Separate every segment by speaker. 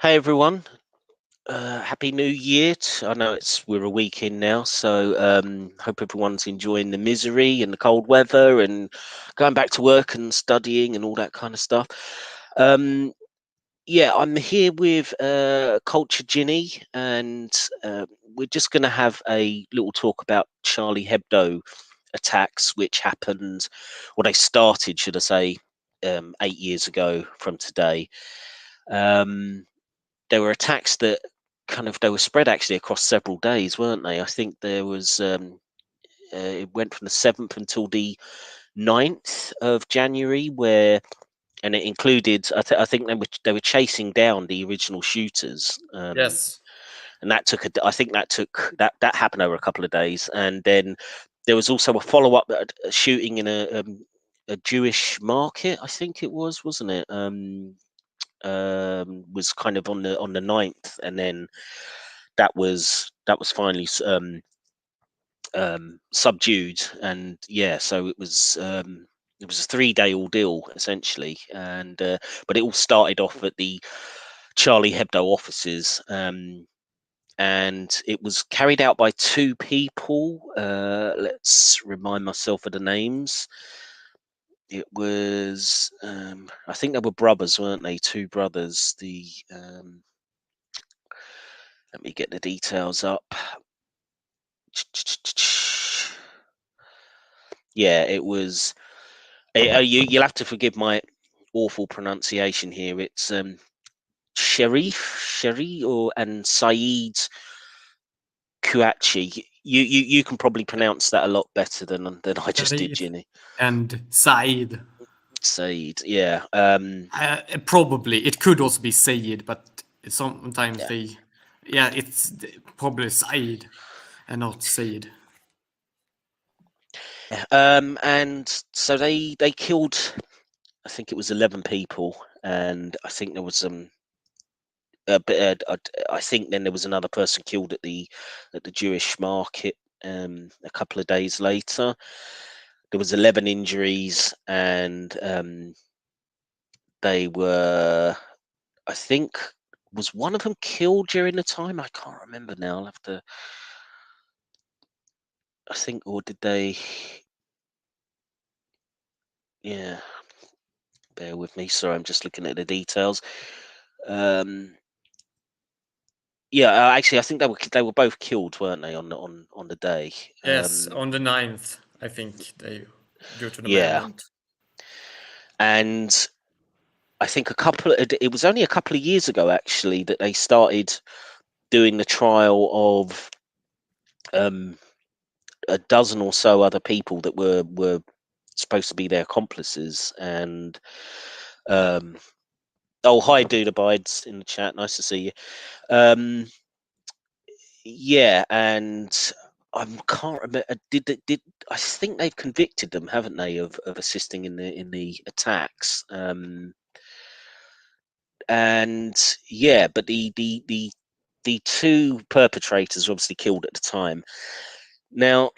Speaker 1: Hey everyone, happy New Year! I know we're a week in now, so hope everyone's enjoying the misery and the cold weather and going back to work and studying and all that kind of stuff. Um, yeah, I'm here with Culture Ginny, and we're just going to have a little talk about Charlie Hebdo attacks, which happened, well, they started, should I say, 8 years ago from today. Um, there were attacks that they were spread actually across several days, weren't they? I think there was it went from the 7th until the 9th of January, and it included I think they were chasing down the original shooters,
Speaker 2: Yes.
Speaker 1: and I think that happened over a couple of days, and then there was also a follow up shooting in a Jewish market, I think it was, wasn't it? Was kind of on the 9th, and then that was finally subdued, and yeah, so it was a 3-day ordeal essentially, and but it all started off at the Charlie Hebdo offices, and it was carried out by two people. Let's remind myself of the names. It was I think they were brothers, weren't they? Two brothers. Let me get the details up. Yeah, it was. You'll have to forgive my awful pronunciation here. It's Sherry, and Saeed Kouachi. You can probably pronounce that a lot better than I just did,
Speaker 2: Sharif
Speaker 1: Ginny.
Speaker 2: and Said.
Speaker 1: Saeed, yeah,
Speaker 2: Probably it could also be Said, but sometimes
Speaker 1: yeah.
Speaker 2: it's probably Said and not Said.
Speaker 1: And so they killed. I think it was 11 people, and I think there was I think then there was another person killed at the Jewish market a couple of days later. There was 11 injuries, and they were, I think, was one of them killed during the time? I can't remember now. I'll have to. I think, or did they? Yeah, bear with me. Sorry, I'm just looking at the details. Um, yeah, actually, I think they were both killed, weren't they, on the day?
Speaker 2: Yes, on the 9th, I think they go to the
Speaker 1: Yeah,
Speaker 2: manhunt.
Speaker 1: and I think it was only a couple of years ago actually that they started doing the trial of um, a dozen or so other people that were supposed to be their accomplices. And um, oh, hi, Dude Abides in the chat. Nice to see you. Um, yeah, and I can't remember. Did I think they've convicted them, haven't they, of assisting in the attacks? And yeah, but the two perpetrators were obviously killed at the time. Now,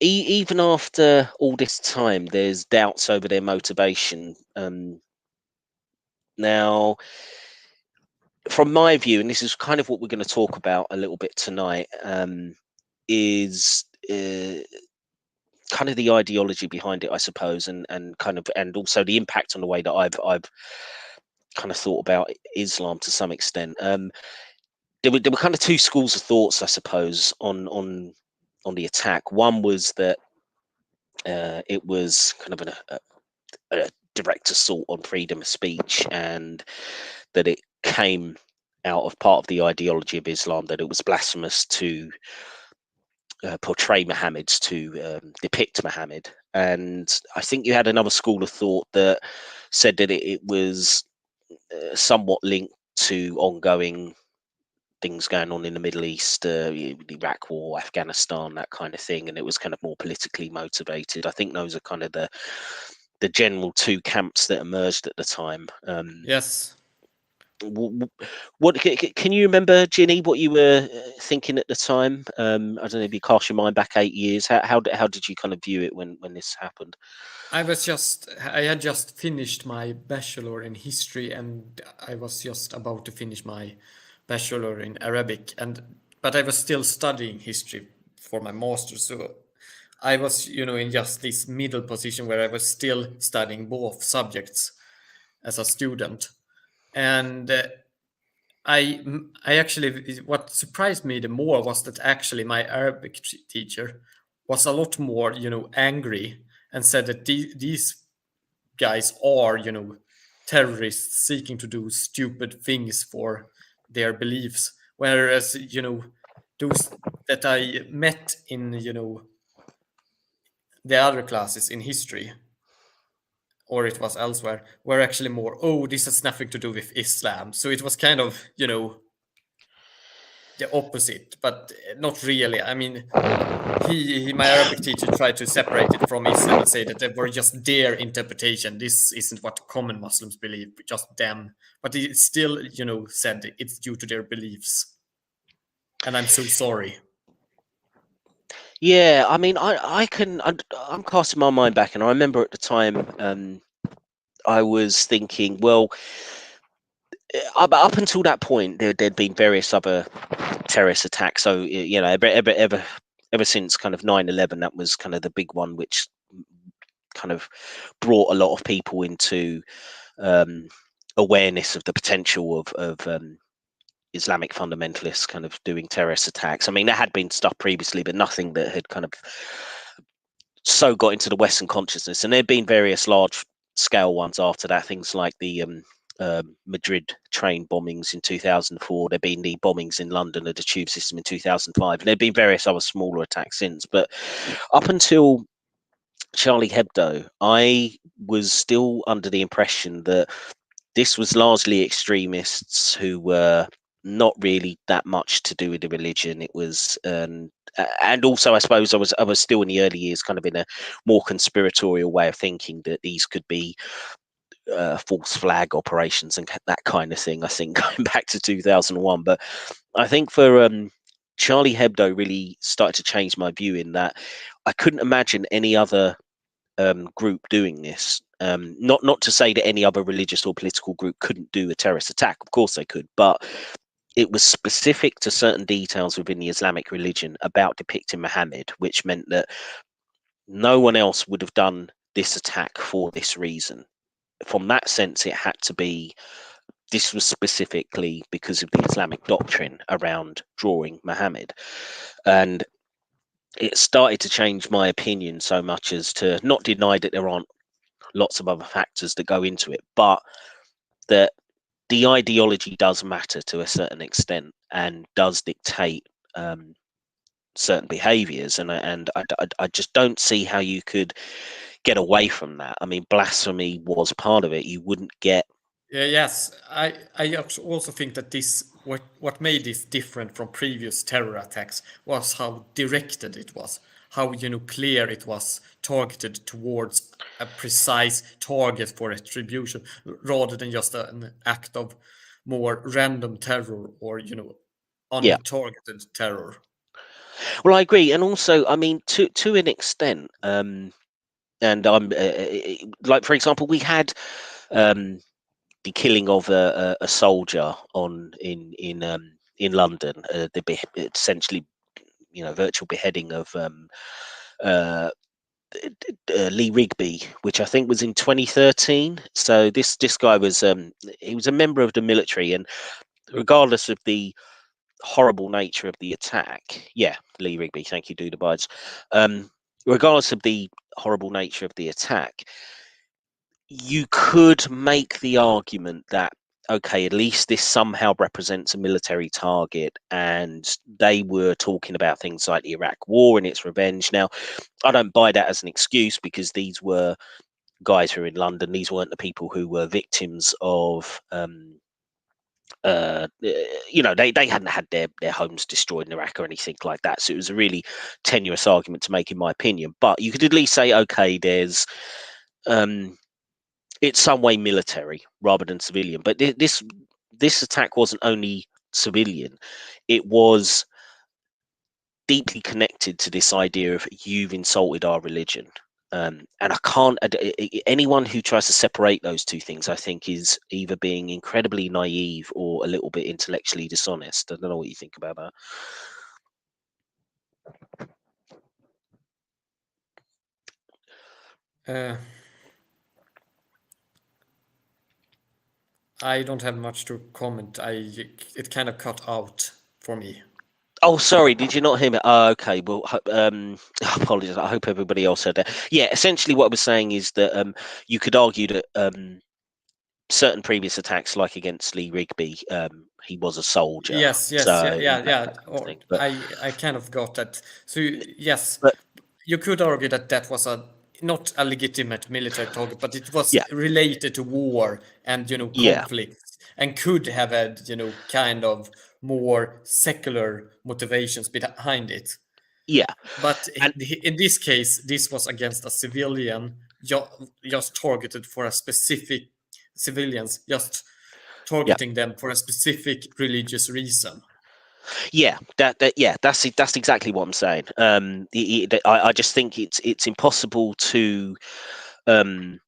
Speaker 1: even after all this time, there's doubts over their motivation. Now, from my view, and this is kind of what we're going to talk about a little bit tonight, is kind of the ideology behind it, I suppose, and also the impact on the way that I've kind of thought about Islam to some extent. There were kind of two schools of thoughts, I suppose, on the attack. One was that it was kind of a direct assault on freedom of speech, and that it came out of part of the ideology of Islam, that it was blasphemous to portray Muhammad, to depict Muhammad. And I think you had another school of thought that said that it was somewhat linked to ongoing things going on in the Middle East, the Iraq War, Afghanistan, that kind of thing, and it was kind of more politically motivated. I think those are kind of the general two camps that emerged at the time.
Speaker 2: Yes.
Speaker 1: What can you remember, Ginny? What you were thinking at the time? I don't know if you cast your mind back 8 years. How did you kind of view it when this happened?
Speaker 2: I had just finished my bachelor in history, and I was just about to finish my bachelor in Arabic, but I was still studying history for my master. So I was, in just this middle position where I was still studying both subjects as a student. And I actually, what surprised me the more was that actually my Arabic teacher was a lot more, angry, and said that these guys are, terrorists seeking to do stupid things for their beliefs. Whereas, those that I met in, the other classes in history, or it was elsewhere, were actually more, oh, this has nothing to do with Islam. So it was kind of, the opposite, but not really. I mean, my Arabic teacher tried to separate it from Islam and say that they were just their interpretation. This isn't what common Muslims believe, just them. But he still, said it's due to their beliefs. And I'm so sorry.
Speaker 1: Yeah, I mean, I'm casting my mind back, and I remember at the time, I was thinking, well, up until that point, there'd been various other terrorist attacks. So ever since kind of 9/11, that was kind of the big one, which kind of brought a lot of people into awareness of the potential of Islamic fundamentalists kind of doing terrorist attacks. I mean, there had been stuff previously, but nothing that had kind of so got into the Western consciousness. And there'd been various large scale ones after that, things like the Madrid train bombings in 2004. There'd been the bombings in London of the tube system in 2005, and there'd been various other smaller attacks since. But up until Charlie Hebdo, I was still under the impression that this was largely extremists who were not really that much to do with the religion. It was, and also I suppose I was still in the early years, kind of in a more conspiratorial way of thinking that these could be false flag operations and that kind of thing. I think going back to 2001, but I think for Charlie Hebdo really started to change my view in that I couldn't imagine any other group doing this. Not to say that any other religious or political group couldn't do a terrorist attack. Of course they could, but it was specific to certain details within the Islamic religion about depicting Muhammad, which meant that no one else would have done this attack for this reason. From that sense, it had to be, this was specifically because of the Islamic doctrine around drawing Muhammad. And it started to change my opinion so much as to not deny that there aren't lots of other factors that go into it, but that the ideology does matter to a certain extent and does dictate certain behaviors. And I just don't see how you could get away from that. I mean, blasphemy was part of it. You wouldn't get.
Speaker 2: Yeah, yes, I also think that what made this different from previous terror attacks was how directed it was, how clear it was, targeted towards a precise target for retribution, rather than just an act of more random terror or
Speaker 1: Yeah,
Speaker 2: untargeted terror.
Speaker 1: well, I agree. And also, I mean, to an extent, and I'm like, for example, we had the killing of a soldier in London, essentially, virtual beheading of uh, Lee Rigby, which I think was in 2013. So this guy was he was a member of the military, and regardless of the horrible nature of the attack, yeah, Lee Rigby, thank you, Duda Bides. Regardless of the horrible nature of the attack, you could make the argument that, okay, at least this somehow represents a military target, and they were talking about things like the Iraq War and its revenge. Now, I don't buy that as an excuse, because these were guys who were in London. These weren't the people who were victims of they hadn't had their homes destroyed in Iraq or anything like that. So it was a really tenuous argument to make, in my opinion. But you could at least say, okay, there's it's some way military rather than civilian. But this this attack wasn't only civilian, it was deeply connected to this idea of you've insulted our religion. And I can't, anyone who tries to separate those two things, I think, is either being incredibly naive or a little bit intellectually dishonest. I don't know what you think about that.
Speaker 2: I don't have much to comment. It kind of cut out for me.
Speaker 1: Oh, sorry. Did you not hear me? Oh, okay. Well, apologies. I hope everybody else heard that. Yeah. Essentially, what I was saying is that you could argue that certain previous attacks, like against Lee Rigby, he was a soldier.
Speaker 2: Yes,
Speaker 1: So
Speaker 2: yeah.
Speaker 1: that kind of
Speaker 2: Or
Speaker 1: thing. But
Speaker 2: I kind of got that. So yes,
Speaker 1: but
Speaker 2: you could argue that that was a not a legitimate military target, but it was
Speaker 1: yeah,
Speaker 2: related to war and
Speaker 1: yeah,
Speaker 2: conflicts, and could have had kind of more secular motivations behind it.
Speaker 1: yeah,
Speaker 2: But
Speaker 1: and
Speaker 2: in this case, this was against a civilian, just targeted for a specific civilians, just
Speaker 1: yeah,
Speaker 2: targeting them for a specific religious reason.
Speaker 1: yeah. That's exactly what I'm saying. I just think it's impossible um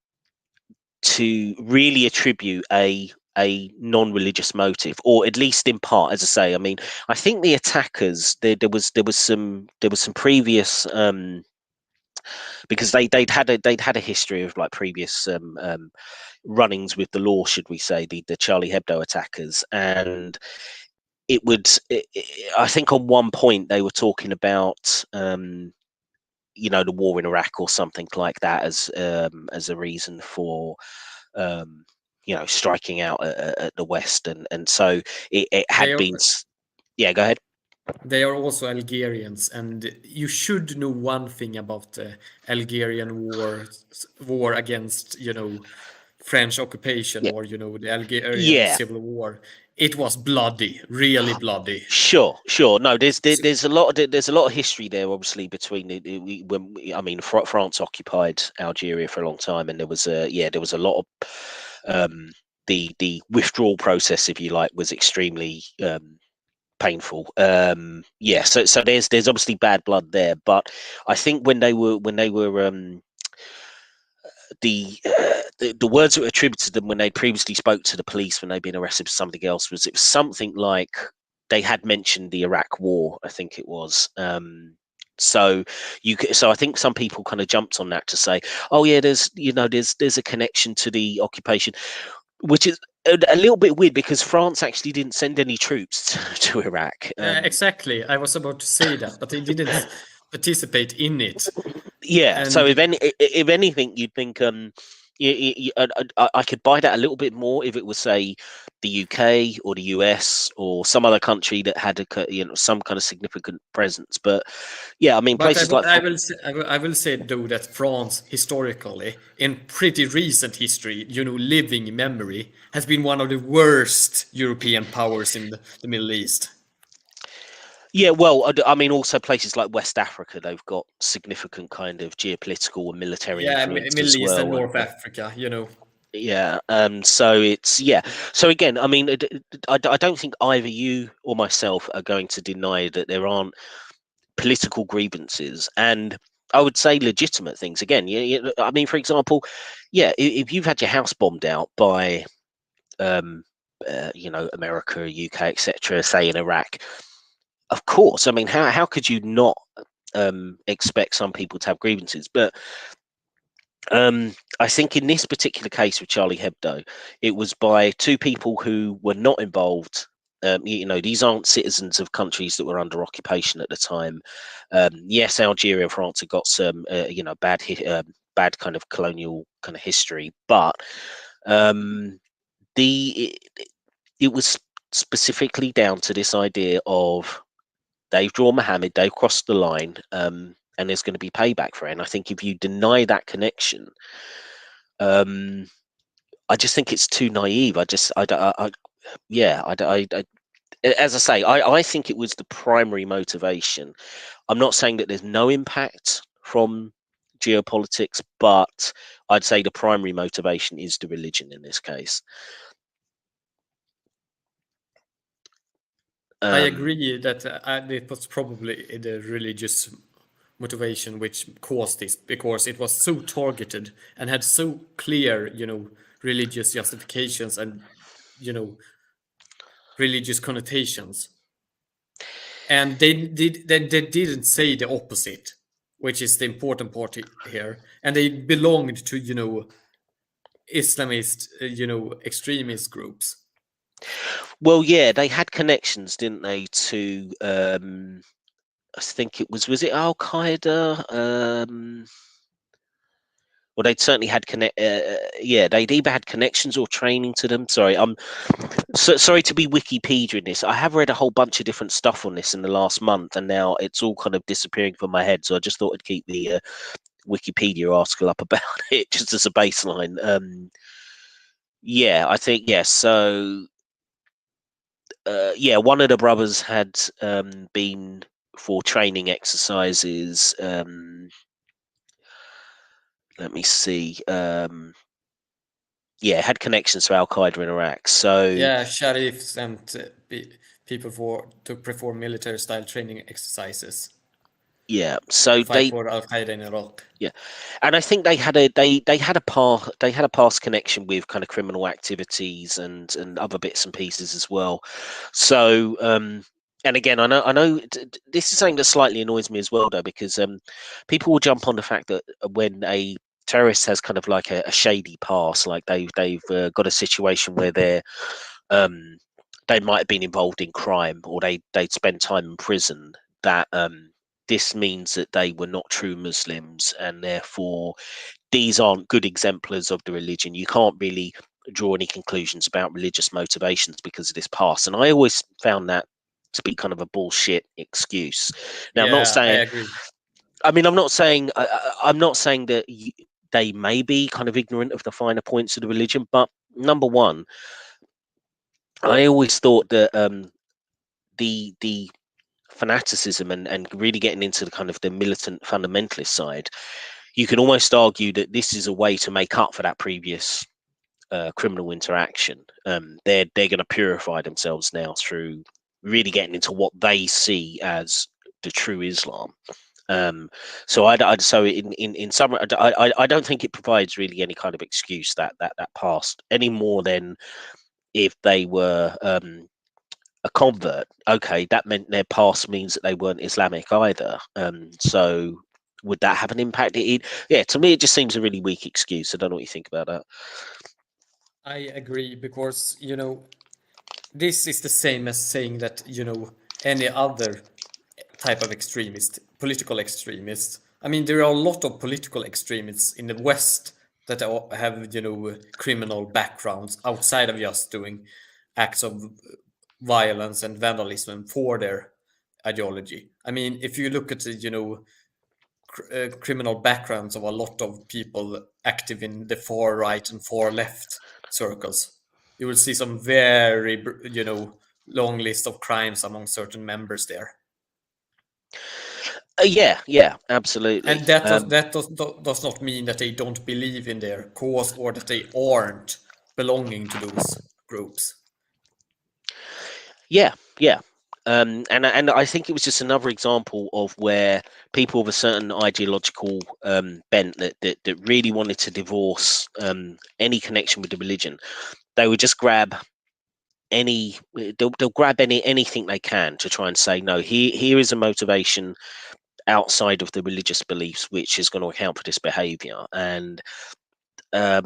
Speaker 1: to really attribute a non-religious motive, or at least in part. As I say, I mean, I think the attackers, there was some previous because they'd had a history of like previous runnings with the law, should we say, the Charlie Hebdo attackers. And I think on one point they were talking about the war in Iraq or something like that as a reason for striking out at the West, and so it
Speaker 2: They
Speaker 1: had
Speaker 2: are
Speaker 1: been. Yeah, go ahead.
Speaker 2: they are also Algerians, and you should know one thing about the Algerian war against French occupation,
Speaker 1: Yeah,
Speaker 2: or the Algerian
Speaker 1: yeah,
Speaker 2: civil war. It was bloody, really bloody.
Speaker 1: sure. No,
Speaker 2: So,
Speaker 1: there's a lot of history there, obviously, between I mean, France occupied Algeria for a long time, and there was a lot of the withdrawal process, if you like, was extremely painful. So there's obviously bad blood there, but I think when they were the words that were attributed to them when they previously spoke to the police when they'd been arrested for something else, it was something like they had mentioned the Iraq War, I think it was. So I think some people kind of jumped on that to say, oh yeah, there's a connection to the occupation, which is a little bit weird because France actually didn't send any troops to Iraq.
Speaker 2: exactly, I was about to say that, but they didn't participate in it.
Speaker 1: Yeah. So
Speaker 2: And
Speaker 1: if anything, you'd think I could buy that a little bit more if it was, say, the UK or the US or some other country that had some kind of significant presence. But yeah, I mean,
Speaker 2: But
Speaker 1: places like
Speaker 2: I will say though that France historically, in pretty recent history, living memory, has been one of the worst European powers in the Middle East.
Speaker 1: yeah, well, I mean, also places like West Africa, they've got significant kind of geopolitical and military
Speaker 2: Yeah,
Speaker 1: influence
Speaker 2: Middle
Speaker 1: as
Speaker 2: East and
Speaker 1: well.
Speaker 2: North Africa.
Speaker 1: Yeah. So it's yeah. So again, I mean, I don't think either you or myself are going to deny that there aren't political grievances, and I would say legitimate things. Again, I mean, for example, yeah, if you've had your house bombed out by um, America, UK, etc., say in Iraq, of course. I mean, how could you not expect some people to have grievances? But I think in this particular case with Charlie Hebdo, it was by two people who were not involved. These aren't citizens of countries that were under occupation at the time. Yes, Algeria and France have got some, bad kind of colonial kind of history, but the it was specifically down to this idea of they've drawn Mohammed, they've crossed the line, and there's going to be payback for it. And I think if you deny that connection, um, I just think it's too naive. Yeah, as I say, I think it was the primary motivation. I'm not saying that there's no impact from geopolitics, but I'd say the primary motivation is the religion in this case.
Speaker 2: I agree that it was probably the religious motivation which caused this, because it was so targeted and had so clear, religious justifications and, religious connotations. And they didn't say the opposite, which is the important part here. And they belonged to, Islamist, extremist groups.
Speaker 1: Well, yeah, they had connections, didn't they, to I think was it Al Qaeda? Well, they'd certainly had yeah, they'd either had connections or training to them. Sorry, I'm sorry to be Wikipedia in this. I have read a whole bunch of different stuff on this in the last month, and now it's all kind of disappearing from my head. So I just thought I'd keep the Wikipedia article up about it just as a baseline. Yeah, I think yes. So yeah, one of the brothers had been for training exercises. Let me see. Yeah, had connections to Al Qaeda in Iraq. So
Speaker 2: Yeah, Sharif sent people to perform military-style training exercises
Speaker 1: yeah,
Speaker 2: to
Speaker 1: so
Speaker 2: fight for Al Qaeda in Iraq.
Speaker 1: yeah, and I think they had a past connection with kind of criminal activities and other bits and pieces as well. So and again, I know this is something that slightly annoys me as well, though, because people will jump on the fact that when a terrorist has kind of like a shady past, like they've got a situation where they might have been involved in crime, or they'd spend time in prison, that this means that they were not true Muslims, and therefore these aren't good exemplars of the religion. You can't really draw any conclusions about religious motivations because of this past. And I always found that to be kind of a bullshit excuse. Now, I'm not
Speaker 2: Yeah, I
Speaker 1: saying.
Speaker 2: agree.
Speaker 1: I mean, I'm not saying that they may be kind of ignorant of the finer points of the religion, but number one, I always thought that the fanaticism and really getting into the kind of the militant fundamentalist side, you can almost argue that this is a way to make up for that previous criminal interaction. They're going to purify themselves now through really getting into what they see as the true Islam. So so in summary, I don't think it provides really any kind of excuse that past, any more than if they were a convert. Okay, that meant their past means that they weren't Islamic either. So would that have an impact? Yeah, to me, it just seems a really weak excuse. I don't know what you think about that.
Speaker 2: I agree, because, this is the same as saying that, any other type of extremist, political extremist. I mean, there are a lot of political extremists in the West that have, criminal backgrounds outside of just doing acts of violence and vandalism for their ideology. I mean, if you look at the, criminal backgrounds of a lot of people active in the far right and far left circles, you will see some very, long list of crimes among certain members there.
Speaker 1: Yeah, absolutely.
Speaker 2: And that does not mean that they don't believe in their cause or that they aren't belonging to those groups.
Speaker 1: Yeah. And I think it was just another example of where people of a certain ideological bent that really wanted to divorce any connection with the religion, they would just grab they'll grab anything they can to try and say, no, here is a motivation outside of the religious beliefs which is going to account for this behavior. And I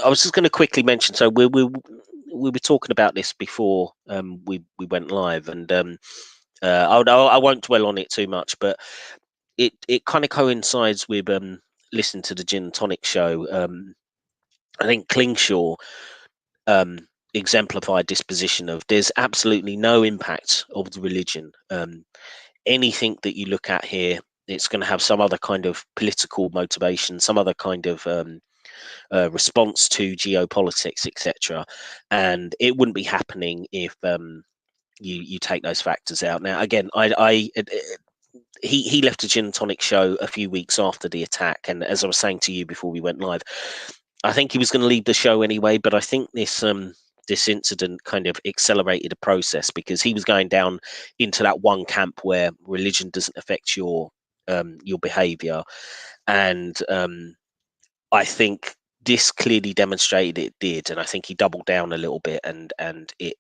Speaker 1: was just going to quickly mention, so we were talking about this before we went live, and I won't dwell on it too much, but it kind of coincides with listening to the Gin and Tonic show. I think Klingshaw exemplified this position of there's absolutely no impact of the religion. Anything that you look at here, it's going to have some other kind of political motivation, some other kind of response to geopolitics, etc. And it wouldn't be happening if you take those factors out. Now, again, he left a Gin and Tonic show a few weeks after the attack, and as I was saying to you before we went live, I think he was going to leave the show anyway. But I think this incident kind of accelerated a process, because he was going down into that one camp where religion doesn't affect your behavior. And I think this clearly demonstrated it did, and I think he doubled down a little bit, and it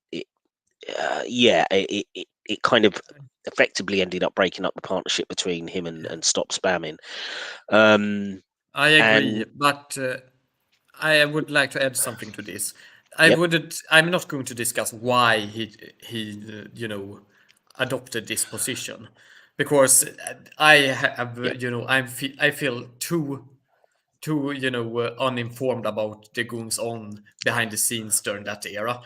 Speaker 1: kind of effectively ended up breaking up the partnership between him and Stop Spamming.
Speaker 2: I agree,
Speaker 1: And
Speaker 2: but I would like to add something to this.
Speaker 1: yep,
Speaker 2: I'm not going to discuss why he adopted this position, because I have
Speaker 1: yep,
Speaker 2: I feel too uninformed about the goings on behind the scenes during that era.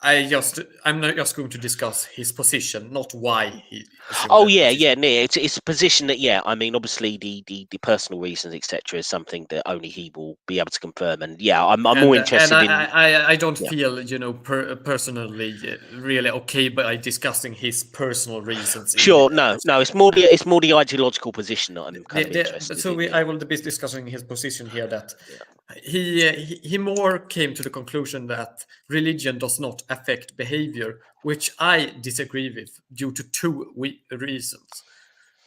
Speaker 2: I'm not just going to discuss his position, not why he assumed
Speaker 1: oh
Speaker 2: that
Speaker 1: yeah,
Speaker 2: position.
Speaker 1: yeah, no, it's a position that, yeah, I mean, obviously the personal reasons, etc., is something that only he will be able to confirm. And yeah, I'm more
Speaker 2: And
Speaker 1: interested in,
Speaker 2: I don't
Speaker 1: yeah.
Speaker 2: feel personally really okay by discussing his personal reasons in
Speaker 1: Sure, no, it's more the ideological position that I'm kind of interested in.
Speaker 2: I
Speaker 1: Yeah,
Speaker 2: will be discussing his position here, that
Speaker 1: yeah,
Speaker 2: he more came to the conclusion that religion does not affect behavior, which I disagree with due to two reasons,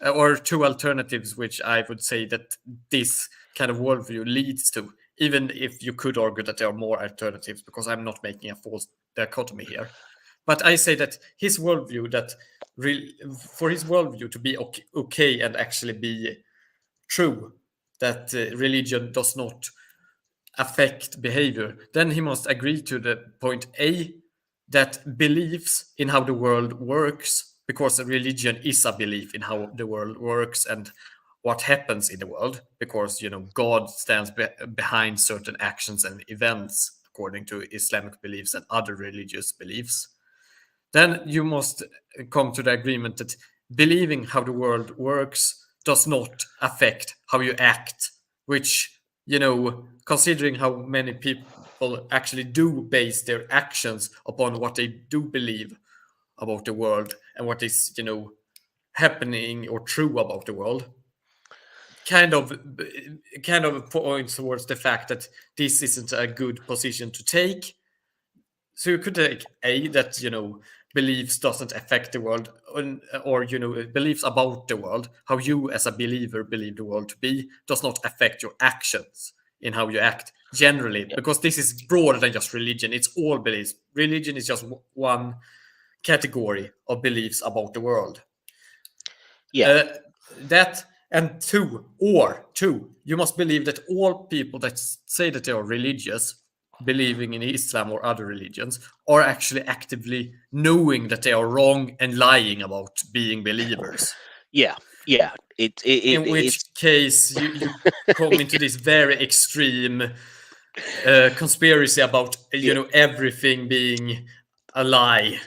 Speaker 2: or two alternatives, which I would say that this kind of worldview leads to, even if you could argue that there are more alternatives, because I'm not making a false dichotomy here. But I say that his worldview, that for his worldview to be okay and actually be true, that religion does not affect behavior, then he must agree to the point A, that beliefs in how the world works, because a religion is a belief in how the world works and what happens in the world, because God stands behind certain actions and events according to Islamic beliefs and other religious beliefs. Then you must come to the agreement that believing how the world works does not affect how you act, which, considering how many people actually do base their actions upon what they do believe about the world and what is, happening or true about the world, kind of points towards the fact that this isn't a good position to take. So you could take A, that beliefs doesn't affect the world, or beliefs about the world, how you as a believer believe the world to be, does not affect your actions in how you act generally,
Speaker 1: yeah,
Speaker 2: because this is broader than just religion. It's all beliefs. Religion is just one category of beliefs about the world.
Speaker 1: yeah,
Speaker 2: uh, that, and two, you must believe that all people that say that they are religious, believing in Islam or other religions, are actually actively knowing that they are wrong and lying about being believers.
Speaker 1: yeah, yeah.
Speaker 2: In which
Speaker 1: It's
Speaker 2: case you come into this very extreme conspiracy about
Speaker 1: yeah,
Speaker 2: everything being a lie.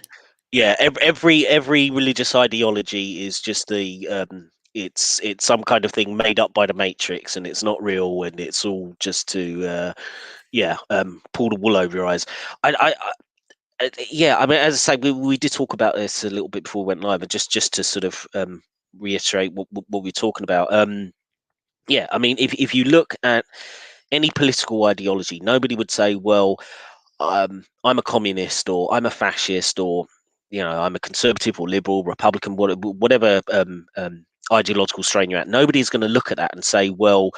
Speaker 1: yeah. Every religious ideology is just it's some kind of thing made up by the Matrix, and it's not real, and it's all just to pull the wool over your eyes. Yeah, I mean, as I say, we did talk about this a little bit before we went live, and just to sort of reiterate what we're talking about. Yeah, I mean, if you look at any political ideology, nobody would say, well, I'm a communist, or I'm a fascist, or I'm a conservative or liberal, Republican, whatever ideological strain you're at. Nobody's going to look at that and say, well,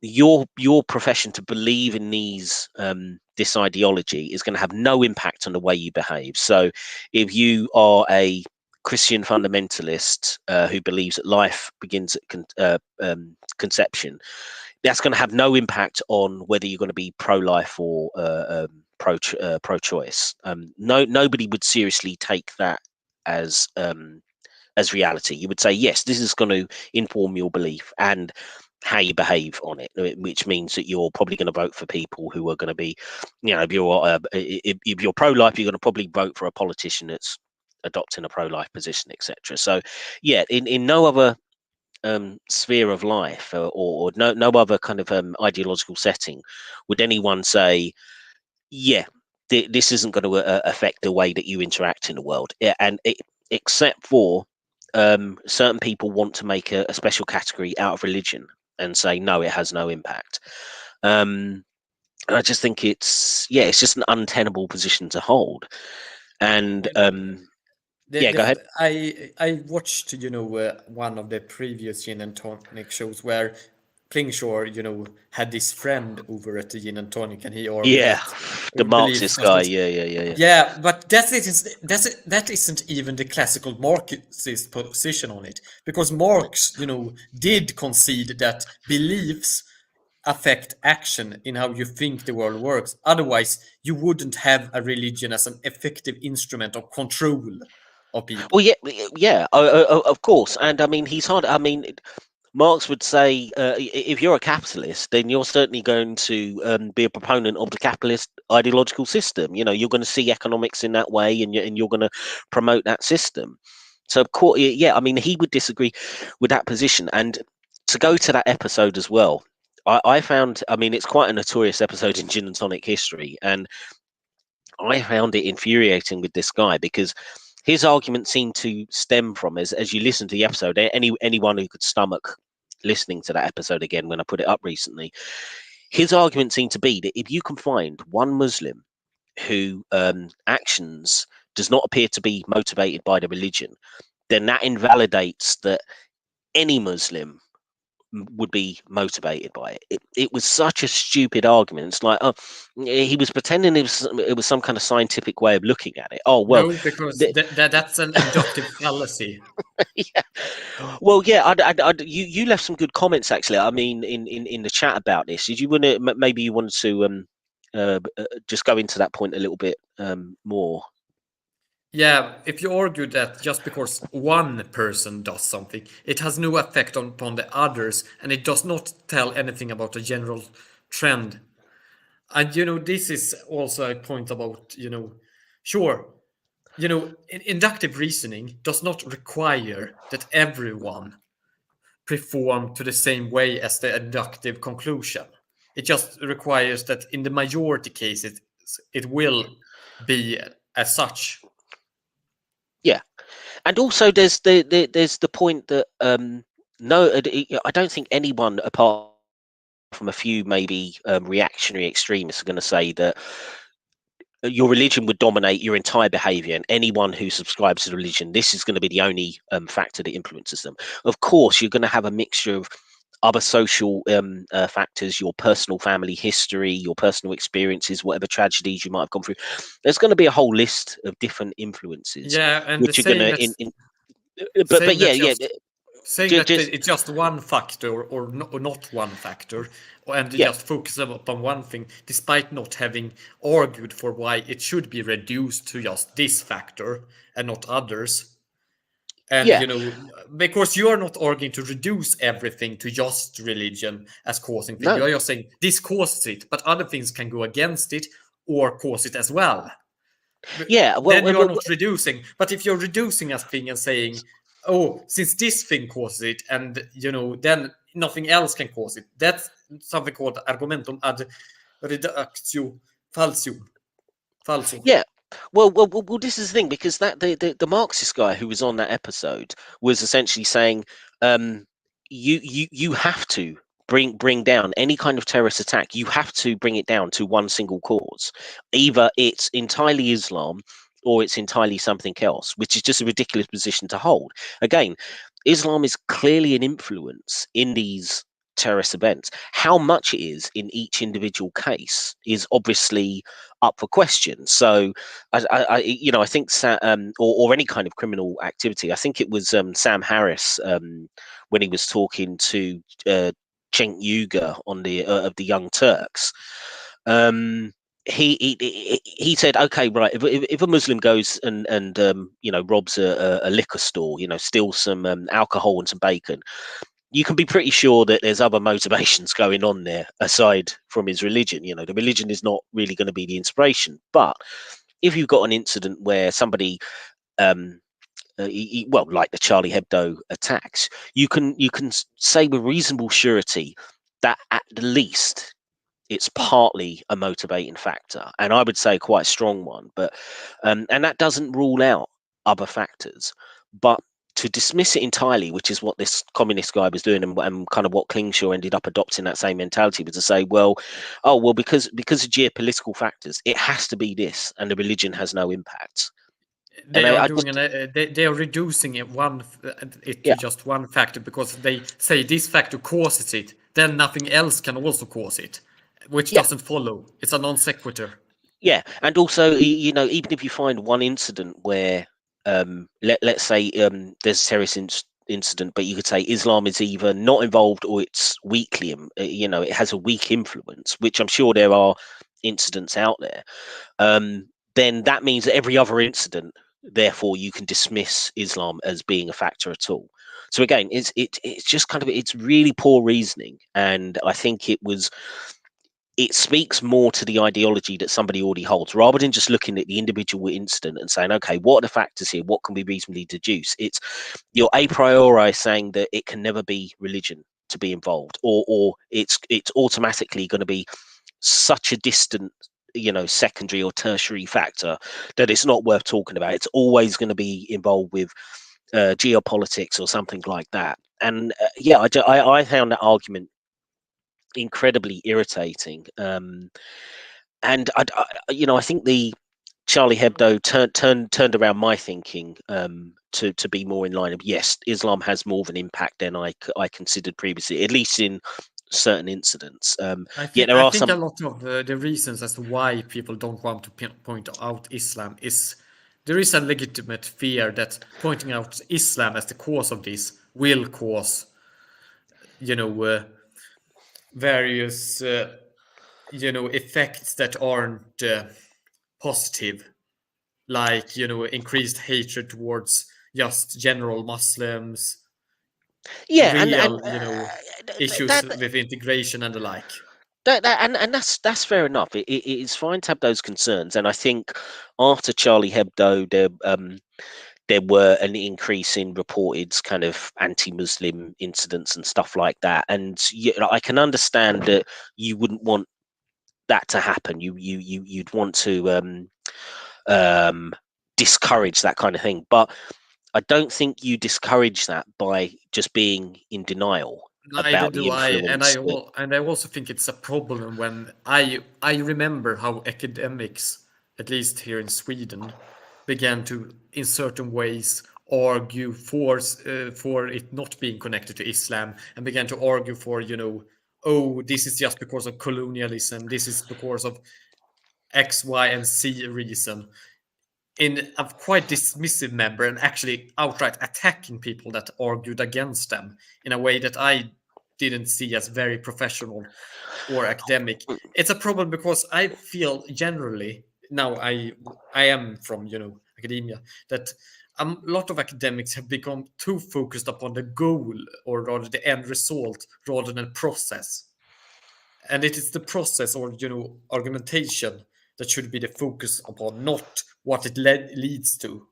Speaker 1: your profession to believe in this ideology is going to have no impact on the way you behave. So if you are a Christian fundamentalist who believes that life begins at conception, that's going to have no impact on whether you're going to be pro-life or pro-choice. Nobody would seriously take that as reality. You would say, yes, this is going to inform your belief and how you behave on it, which means that you're probably going to vote for people who are going to be, if you're pro-life, you're going to probably vote for a politician that's adopting a pro-life position, etc. So, yeah, in no other sphere of life, or no other kind of ideological setting would anyone say, yeah, this isn't going to affect the way that you interact in the world. Yeah, except for certain people want to make a special category out of religion and say, no, it has no impact. And I just think it's just an untenable position to hold. And yeah, go ahead.
Speaker 2: I watched, one of the previous gin and tonic shows where Klingshaw, had this friend over at the gin and tonic, and he argued
Speaker 1: Yeah,
Speaker 2: that
Speaker 1: the
Speaker 2: belief
Speaker 1: Marxist
Speaker 2: does
Speaker 1: guy.
Speaker 2: not.
Speaker 1: Yeah.
Speaker 2: Yeah, but that isn't even the classical Marxist position on it, because Marx, did concede that beliefs affect action in how you think the world works. Otherwise, you wouldn't have a religion as an effective instrument of control of
Speaker 1: Well,
Speaker 2: people.
Speaker 1: yeah, of course. And I mean, he's hard. I mean, Marx would say, if you're a capitalist, then you're certainly going to be a proponent of the capitalist ideological system. You're going to see economics in that way, and you're going to promote that system. So, of course, yeah, I mean, he would disagree with that position. And to go to that episode as well, I found, I mean, it's quite a notorious episode in gin and tonic history, and I found it infuriating with this guy because his argument seemed to stem from, as you listen to the episode, anyone who could stomach listening to that episode again when I put it up recently, his argument seemed to be that if you can find one Muslim who actions does not appear to be motivated by the religion, then that invalidates that any Muslim would be motivated by it. It was such a stupid argument. It's like, oh, he was pretending it was some kind of scientific way of looking at it. Oh well,
Speaker 2: No, because
Speaker 1: the,
Speaker 2: that's an inductive fallacy.
Speaker 1: yeah. Well, yeah. You left some good comments actually. I mean, in the chat about this. Did you want to maybe you wanted to just go into that point a little bit more?
Speaker 2: Yeah, if you argue that just because one person does something, it has no effect upon the others, and it does not tell anything about a general trend. And this is also a point about, sure, inductive reasoning does not require that everyone perform to the same way as the inductive conclusion. It just requires that in the majority cases, it will be as such.
Speaker 1: Yeah. And also, there's the point that no, I don't think anyone apart from a few maybe reactionary extremists are going to say that your religion would dominate your entire behavior, and anyone who subscribes to the religion, this is going to be the only factor that influences them. Of course, you're going to have a mixture of other social factors, your personal family history, your personal experiences, whatever tragedies you might have gone through. There's going to be a whole list of different influences
Speaker 2: Yeah, and the
Speaker 1: which are going
Speaker 2: saying
Speaker 1: to
Speaker 2: that's
Speaker 1: but
Speaker 2: saying
Speaker 1: yeah,
Speaker 2: that
Speaker 1: yeah,
Speaker 2: just saying that
Speaker 1: just
Speaker 2: it's just one factor or not one factor, and
Speaker 1: yeah,
Speaker 2: just focus upon one thing, despite not having argued for why it should be reduced to just this factor and not others. And
Speaker 1: yeah,
Speaker 2: because you are not arguing to reduce everything to just religion as causing things, you
Speaker 1: no,
Speaker 2: are just saying this causes it, but other things can go against it or cause it as well.
Speaker 1: yeah.
Speaker 2: Then you are not reducing. But if you're reducing a thing and saying, oh, since this thing causes it, and then nothing else can cause it, that's something called argumentum ad reductio falsum. Falsum.
Speaker 1: Yeah. Well, this is the thing because the Marxist guy who was on that episode was essentially saying, um, you have to bring down any kind of terrorist attack. You have to bring it down to one single cause. Either it's entirely Islam or it's entirely something else, which is just a ridiculous position to hold. Again, Islam is clearly an influence in these terrorist events. How much it is in each individual case is obviously up for question. So, I think or any kind of criminal activity. I think it was Sam Harris when he was talking to Cenk Uygur on the of the Young Turks. Um, he said, okay, right. If a Muslim goes and robs a liquor store, steals some alcohol and some bacon, you can be pretty sure that there's other motivations going on there aside from his religion. The religion is not really going to be the inspiration. But if you've got an incident where somebody, um, well, like the Charlie Hebdo attacks, you can say with reasonable surety that at the least it's partly a motivating factor, and I would say quite a strong one. But and that doesn't rule out other factors. But to dismiss it entirely, which is what this communist guy was doing, and kind of what Klingshaw ended up adopting that same mentality, was to say, well, because of geopolitical factors, it has to be this, and the religion has no impact. And
Speaker 2: They are
Speaker 1: I
Speaker 2: doing
Speaker 1: just,
Speaker 2: they are reducing it to
Speaker 1: yeah,
Speaker 2: just one factor because they say this factor causes it, then nothing else can also cause it, which
Speaker 1: yeah,
Speaker 2: doesn't follow. It's a non sequitur.
Speaker 1: yeah, and also, even if you find one incident where, let's say, there's a terrorist incident, but you could say Islam is either not involved or it's weakly, it has a weak influence, which I'm sure there are incidents out there. Then that means that every other incident, therefore, you can dismiss Islam as being a factor at all. So again, it's just kind of, it's really poor reasoning, and I think it speaks more to the ideology that somebody already holds, rather than just looking at the individual incident and saying, okay, what are the factors here? What can we reasonably deduce? It's, you're a priori saying that it can never be religion to be involved, or it's automatically going to be such a distant, secondary or tertiary factor that it's not worth talking about. It's always going to be involved with geopolitics or something like that. And yeah, I found that argument incredibly irritating. And I think the Charlie Hebdo turned around my thinking, to be more in line of, yes, Islam has more of an impact than I considered previously, at least in certain incidents. Yet there
Speaker 2: I
Speaker 1: are
Speaker 2: think a
Speaker 1: some.
Speaker 2: lot of the reasons as to why people don't want to point out Islam is there is a legitimate fear that pointing out Islam as the cause of this will cause, you know, various, effects that aren't positive, like, increased hatred towards just general Muslims,
Speaker 1: Yeah, and
Speaker 2: real, issues
Speaker 1: that
Speaker 2: with integration and the like.
Speaker 1: and that's fair enough. It is fine to have those concerns, and I think after Charlie Hebdo, there were an increase in reported kind of anti-Muslim incidents and stuff like that. And I can understand that you wouldn't want that to happen. You'd want to um, discourage that kind of thing, but I don't think you discourage that by just being in denial
Speaker 2: Neither
Speaker 1: about the
Speaker 2: do I,
Speaker 1: influence.
Speaker 2: and I also think it's a problem when I remember how academics, at least here in Sweden, began to, in certain ways, argue for it not being connected to Islam, and began to argue for, oh, this is just because of colonialism, this is because of X, Y, and Z reason, in a quite dismissive manner, and actually outright attacking people that argued against them in a way that I didn't see as very professional or academic. It's a problem because I feel generally now I am from academia that a lot of academics have become too focused upon the goal, or rather the end result, rather than process. And it is the process, or argumentation, that should be the focus upon, not what it leads to.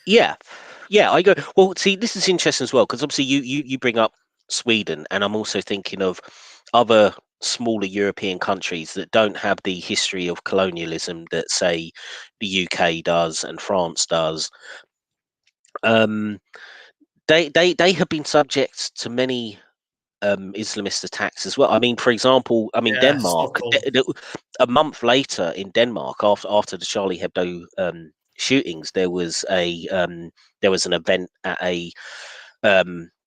Speaker 1: Yeah, yeah, I go. Well, see, this is interesting as well, because obviously you bring up Sweden, and I'm also thinking of other smaller European countries that don't have the history of colonialism that, say, the UK does and France does. Um, they have been subject to many Islamist attacks as well. I mean, for example, I mean,
Speaker 2: Yeah,
Speaker 1: Denmark.
Speaker 2: sort of.
Speaker 1: A month later in Denmark, after the Charlie Hebdo shootings, there was an event at a,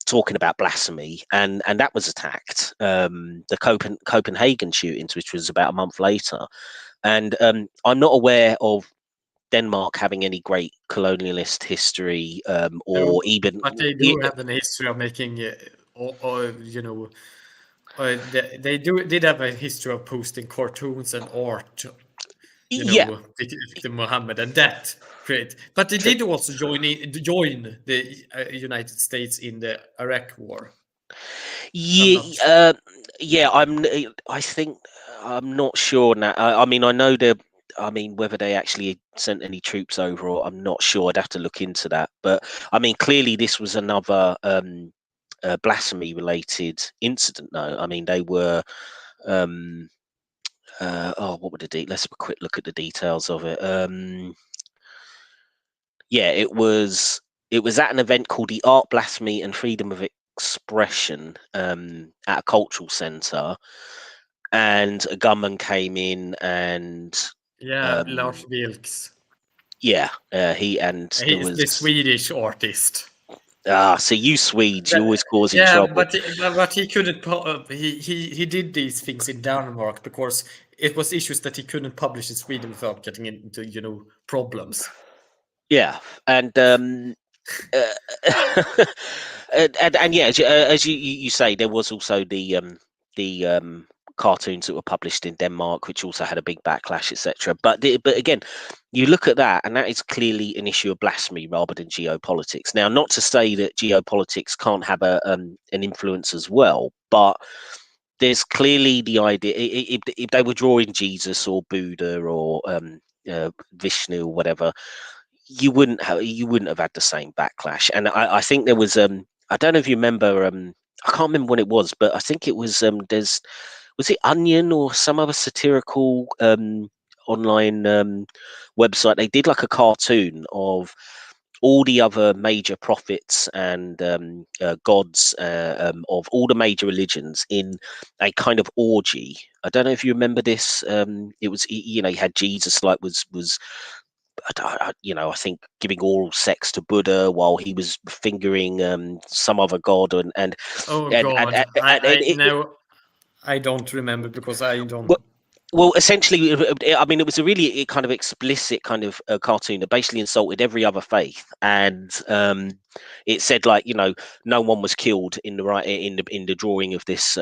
Speaker 1: talking about blasphemy, and that was attacked. The Copenhagen shootings, which was about a month later, and I'm not aware of Denmark having any great colonialist history, or
Speaker 2: No,
Speaker 1: even.
Speaker 2: but they do have an history of making, did have a history of posting cartoons and art,
Speaker 1: Yeah,
Speaker 2: Victim Mohammed, and that great. But they
Speaker 1: true.
Speaker 2: did also join the United States in the Iraq War. I'm not.
Speaker 1: Yeah, yeah. I think I'm not sure now. I mean, I know the. I mean, whether they actually sent any troops over, or I'm not sure. I'd have to look into that. But I mean, clearly this was another blasphemy-related incident. Though I mean, they were. Um, what were let's have a quick look at the details of it. Yeah, it was. It was at an event called the Art, Blasphemy and Freedom of Expression at a cultural centre, and a gunman came in and
Speaker 2: Lars Vilks.
Speaker 1: he and there
Speaker 2: He's
Speaker 1: was
Speaker 2: the Swedish artist.
Speaker 1: so you Swedes, you always causing trouble.
Speaker 2: But he couldn't. He did these things in Denmark because it was issues that he couldn't publish in Sweden without getting into problems.
Speaker 1: Yeah, and and yeah, as you say, there was also the cartoons that were published in Denmark, which also had a big backlash, etc. But again, you look at that, and that is clearly an issue of blasphemy rather than geopolitics. Now, not to say that geopolitics can't have an influence as well, but there's clearly the idea if they were drawing Jesus or Buddha or Vishnu or whatever, you wouldn't have had the same backlash. And I think there was I don't know if you remember I can't remember when it was, but I think it was was it Onion or some other satirical online website. They did like a cartoon of all the other major prophets and gods of all the major religions in a kind of orgy. I don't know if you remember this. It was, you had Jesus like was I think giving oral sex to Buddha while he was fingering some other god, and
Speaker 2: Oh
Speaker 1: and,
Speaker 2: God,
Speaker 1: and
Speaker 2: I don't remember because I don't.
Speaker 1: well, essentially, I mean, it was a really kind of explicit kind of cartoon that basically insulted every other faith, and it said like, no one was killed in the drawing of this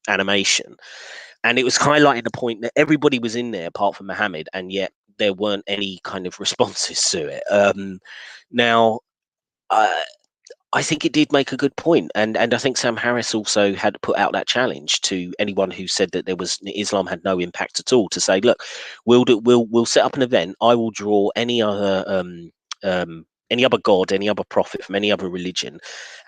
Speaker 1: animation, and it was highlighting the point that everybody was in there apart from Muhammad, and yet there weren't any kind of responses to it. Now, I think it did make a good point, and I think Sam Harris also had put out that challenge to anyone who said that Islam had no impact at all, to say, look, we'll set up an event. I will draw any other god, any other prophet from any other religion,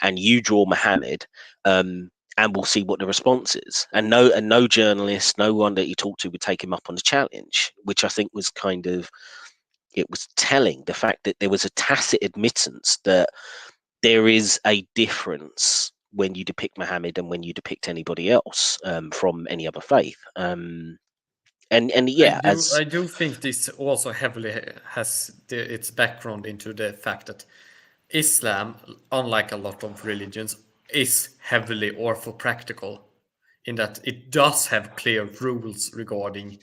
Speaker 1: and you draw Muhammad, and we'll see what the response is. And no journalist, no one that you talk to would take him up on the challenge, which I think was it was telling, the fact that there was a tacit admittance that there is a difference when you depict Muhammad and when you depict anybody else from any other faith. And yeah,
Speaker 2: I do think this also heavily has its background into the fact that Islam, unlike a lot of religions, is heavily orthopractical in that it does have clear rules regarding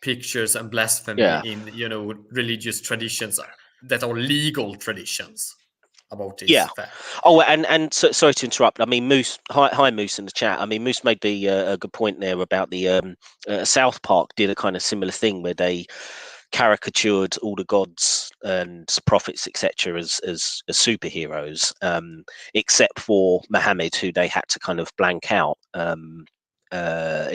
Speaker 2: pictures and blasphemy
Speaker 1: yeah,
Speaker 2: in religious traditions that are legal traditions about this
Speaker 1: yeah.
Speaker 2: fact.
Speaker 1: Oh, and sorry to interrupt. I mean, Moose. Hi, Moose in the chat. I mean, Moose made a good point there about the South Park did a kind of similar thing where they caricatured all the gods and prophets, etc., as superheroes, except for Muhammad, who they had to kind of blank out in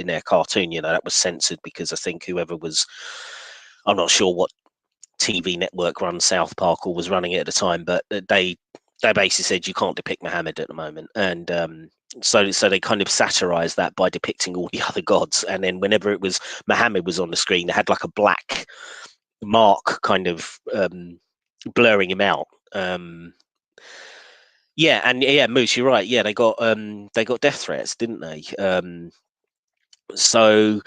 Speaker 1: their cartoon. That was censored because I think I'm not sure what TV network run South Park or was running it at the time, but they basically said you can't depict Muhammad at the moment, and so they kind of satirized that by depicting all the other gods, and then whenever it was Muhammad was on the screen, they had like a black mark kind of blurring him out. Yeah, and yeah, Moose, you're right. Yeah, they got death threats, didn't they? So,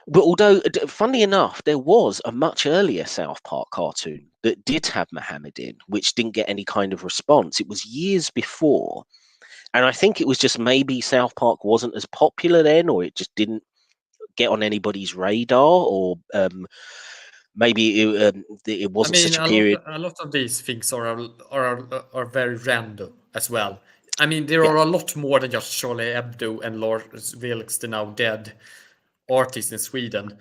Speaker 1: but although, funnily enough, there was a much earlier South Park cartoon that did have Muhammad in, which didn't get any kind of response. It was years before, and I think it was just maybe South Park wasn't as popular then, or it just didn't get on anybody's radar, or maybe it wasn't such a period.
Speaker 2: A lot of these things are very random as well. I mean, there
Speaker 1: Yeah,
Speaker 2: are a lot more than just Charlie Hebdo and Lars Vilks, the now dead artist in Sweden,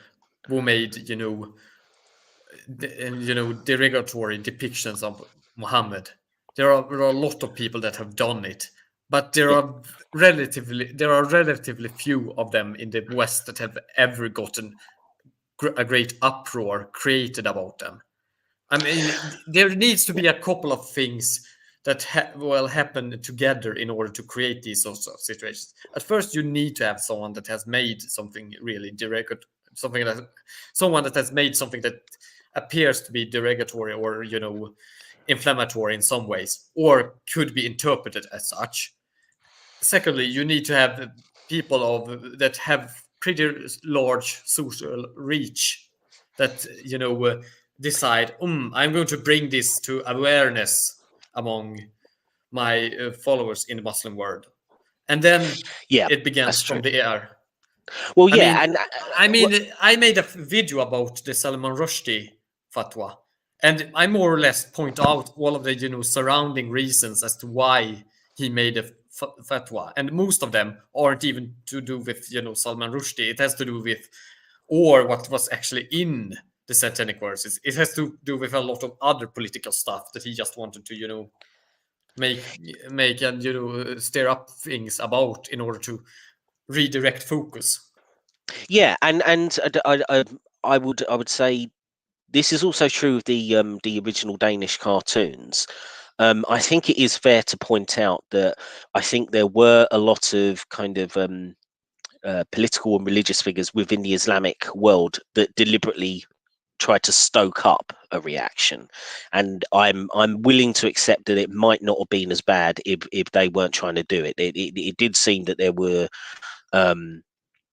Speaker 2: who made derogatory depictions of Muhammad. There are a lot of people that have done it, but there
Speaker 1: yeah,
Speaker 2: are relatively few of them in the West that have ever gotten a great uproar created about them. I mean, there needs to be a couple of things that happen together in order to create these sorts of situations. At first, you need to have someone that has made something really derogatory, someone that has made something that appears to be derogatory or inflammatory in some ways, or could be interpreted as such. Secondly, you need to have people that have pretty large social reach, that decide, I'm going to bring this to awareness among my followers in the Muslim world, and then
Speaker 1: Yeah,
Speaker 2: it begins
Speaker 1: that's
Speaker 2: from
Speaker 1: true.
Speaker 2: there.
Speaker 1: Well,
Speaker 2: I
Speaker 1: yeah,
Speaker 2: mean,
Speaker 1: and
Speaker 2: I made a video about the Salman Rushdie fatwa, and I more or less point out all of the surrounding reasons as to why he made a fatwa, and most of them aren't even to do with Salman Rushdie. It has to do with or what was actually in the satanic verses. It has to do with a lot of other political stuff that he just wanted to make and stir up things about in order to redirect focus.
Speaker 1: yeah, and I would say this is also true of the original Danish cartoons. I think it is fair to point out that I think there were a lot of kind of political and religious figures within the Islamic world that deliberately tried to stoke up a reaction, and I'm willing to accept that it might not have been as bad if they weren't trying to do it. It did seem that um,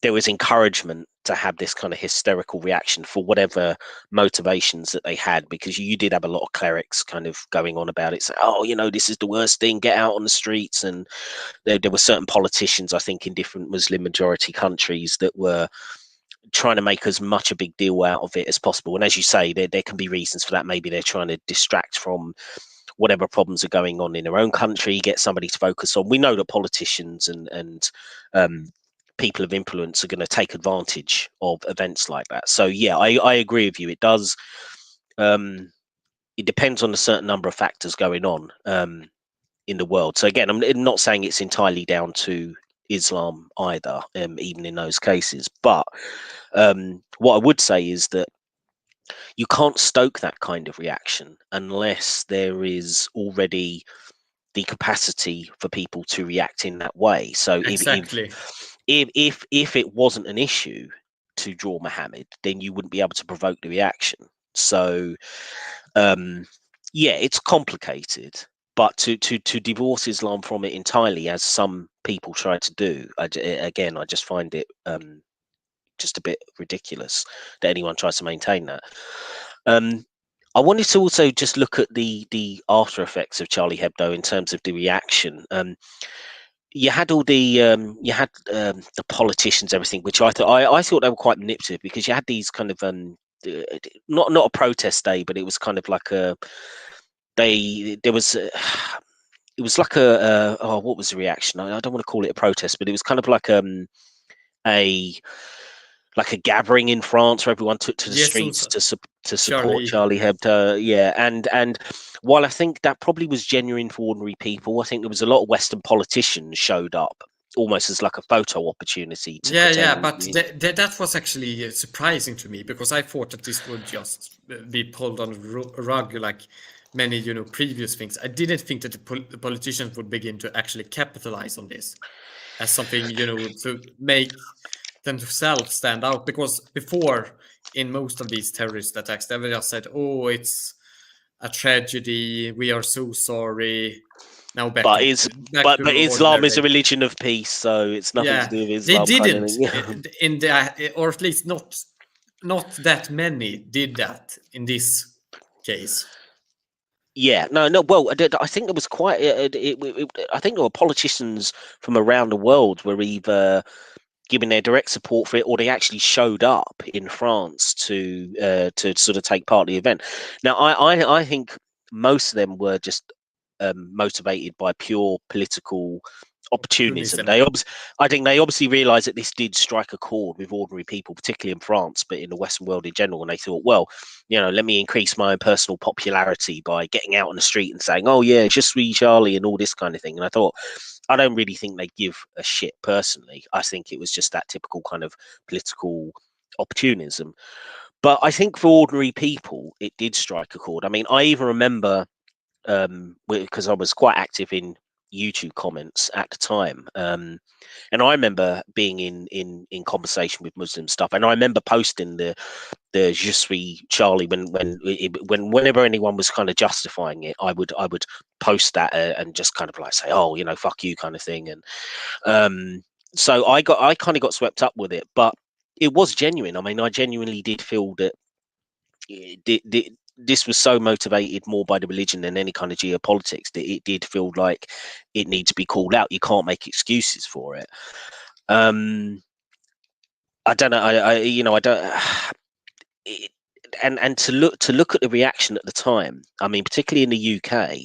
Speaker 1: there was encouragement to have this kind of hysterical reaction for whatever motivations that they had, because you did have a lot of clerics kind of going on about it, saying, oh, this is the worst thing, get out on the streets. And there were certain politicians, I think, in different Muslim majority countries that were trying to make as much a big deal out of it as possible. And as you say, there can be reasons for that. Maybe they're trying to distract from whatever problems are going on in their own country, get somebody to focus on. We know that politicians and people of influence are going to take advantage of events like that. So yeah, I agree with you. It does. It depends on a certain number of factors going on in the world. So again, I'm not saying it's entirely down to Islam either, even in those cases. But what I would say is that you can't stoke that kind of reaction unless there is already the capacity for people to react in that way. So
Speaker 2: Exactly.
Speaker 1: if it wasn't an issue to draw Muhammad, then you wouldn't be able to provoke the reaction. So yeah, it's complicated, but to divorce Islam from it entirely, as some people try to do, I just find it just a bit ridiculous that anyone tries to maintain that. I wanted to also just look at the after effects of Charlie Hebdo in terms of the reaction. You had all the politicians, everything, which I thought they were quite manipulative, because you had these kind of not a protest day, but it was kind of like a there was it was like a oh, what was the reaction? I don't want to call it a protest, but it was kind of like a like a gathering in France where everyone took to the streets to support
Speaker 2: Charlie.
Speaker 1: Charlie Hebdo. Yeah, and while I think that probably was genuine for ordinary people, I think there was a lot of Western politicians showed up almost as like a photo opportunity to
Speaker 2: Yeah,
Speaker 1: pretend.
Speaker 2: but that was actually surprising to me, because I thought that this would just be pulled on a rug like many, previous things. I didn't think that the politicians would begin to actually capitalize on this as something, to make themselves stand out. Because before, in most of these terrorist attacks, they just said, "Oh, it's a tragedy. We are so sorry." Now back
Speaker 1: But
Speaker 2: to
Speaker 1: is
Speaker 2: back to
Speaker 1: but Islam is a
Speaker 2: ordinary.
Speaker 1: religion of peace, so it's nothing to
Speaker 2: Yeah,
Speaker 1: do with
Speaker 2: they
Speaker 1: Islam, kind of
Speaker 2: didn't
Speaker 1: thing.
Speaker 2: in the, or at least not that many did that in this case.
Speaker 1: Yeah, no. Well, I think there was quite. I think there were politicians from around the world were either giving their direct support for it, or they actually showed up in France to sort of take part in the event. Now, I think most of them were just motivated by pure political opportunism.
Speaker 2: Opportunism.
Speaker 1: I think they obviously realised that this did strike a chord with ordinary people, particularly in France, but in the Western world in general. And they thought, well, let me increase my own personal popularity by getting out on the street and saying, oh yeah, just sweet Charlie and all this kind of thing. And I thought, I don't really think they give a shit personally. I think it was just that typical kind of political opportunism. But I think for ordinary people, it did strike a chord. I mean, I even remember because I was quite active in YouTube comments at the time. And I remember being in conversation with Muslim stuff, and I remember posting the Je suis Charlie whenever anyone was kind of justifying it, I would post that and just kind of like say, oh, you know, fuck you kind of thing. And so I kind of got swept up with it, but it was genuine. I mean, I genuinely did feel that this was so motivated more by the religion than any kind of geopolitics that it did feel like it needs to be called out. You can't make excuses for it. I don't know. I you know, I don't. And to look at the reaction at the time, I mean, particularly in the UK,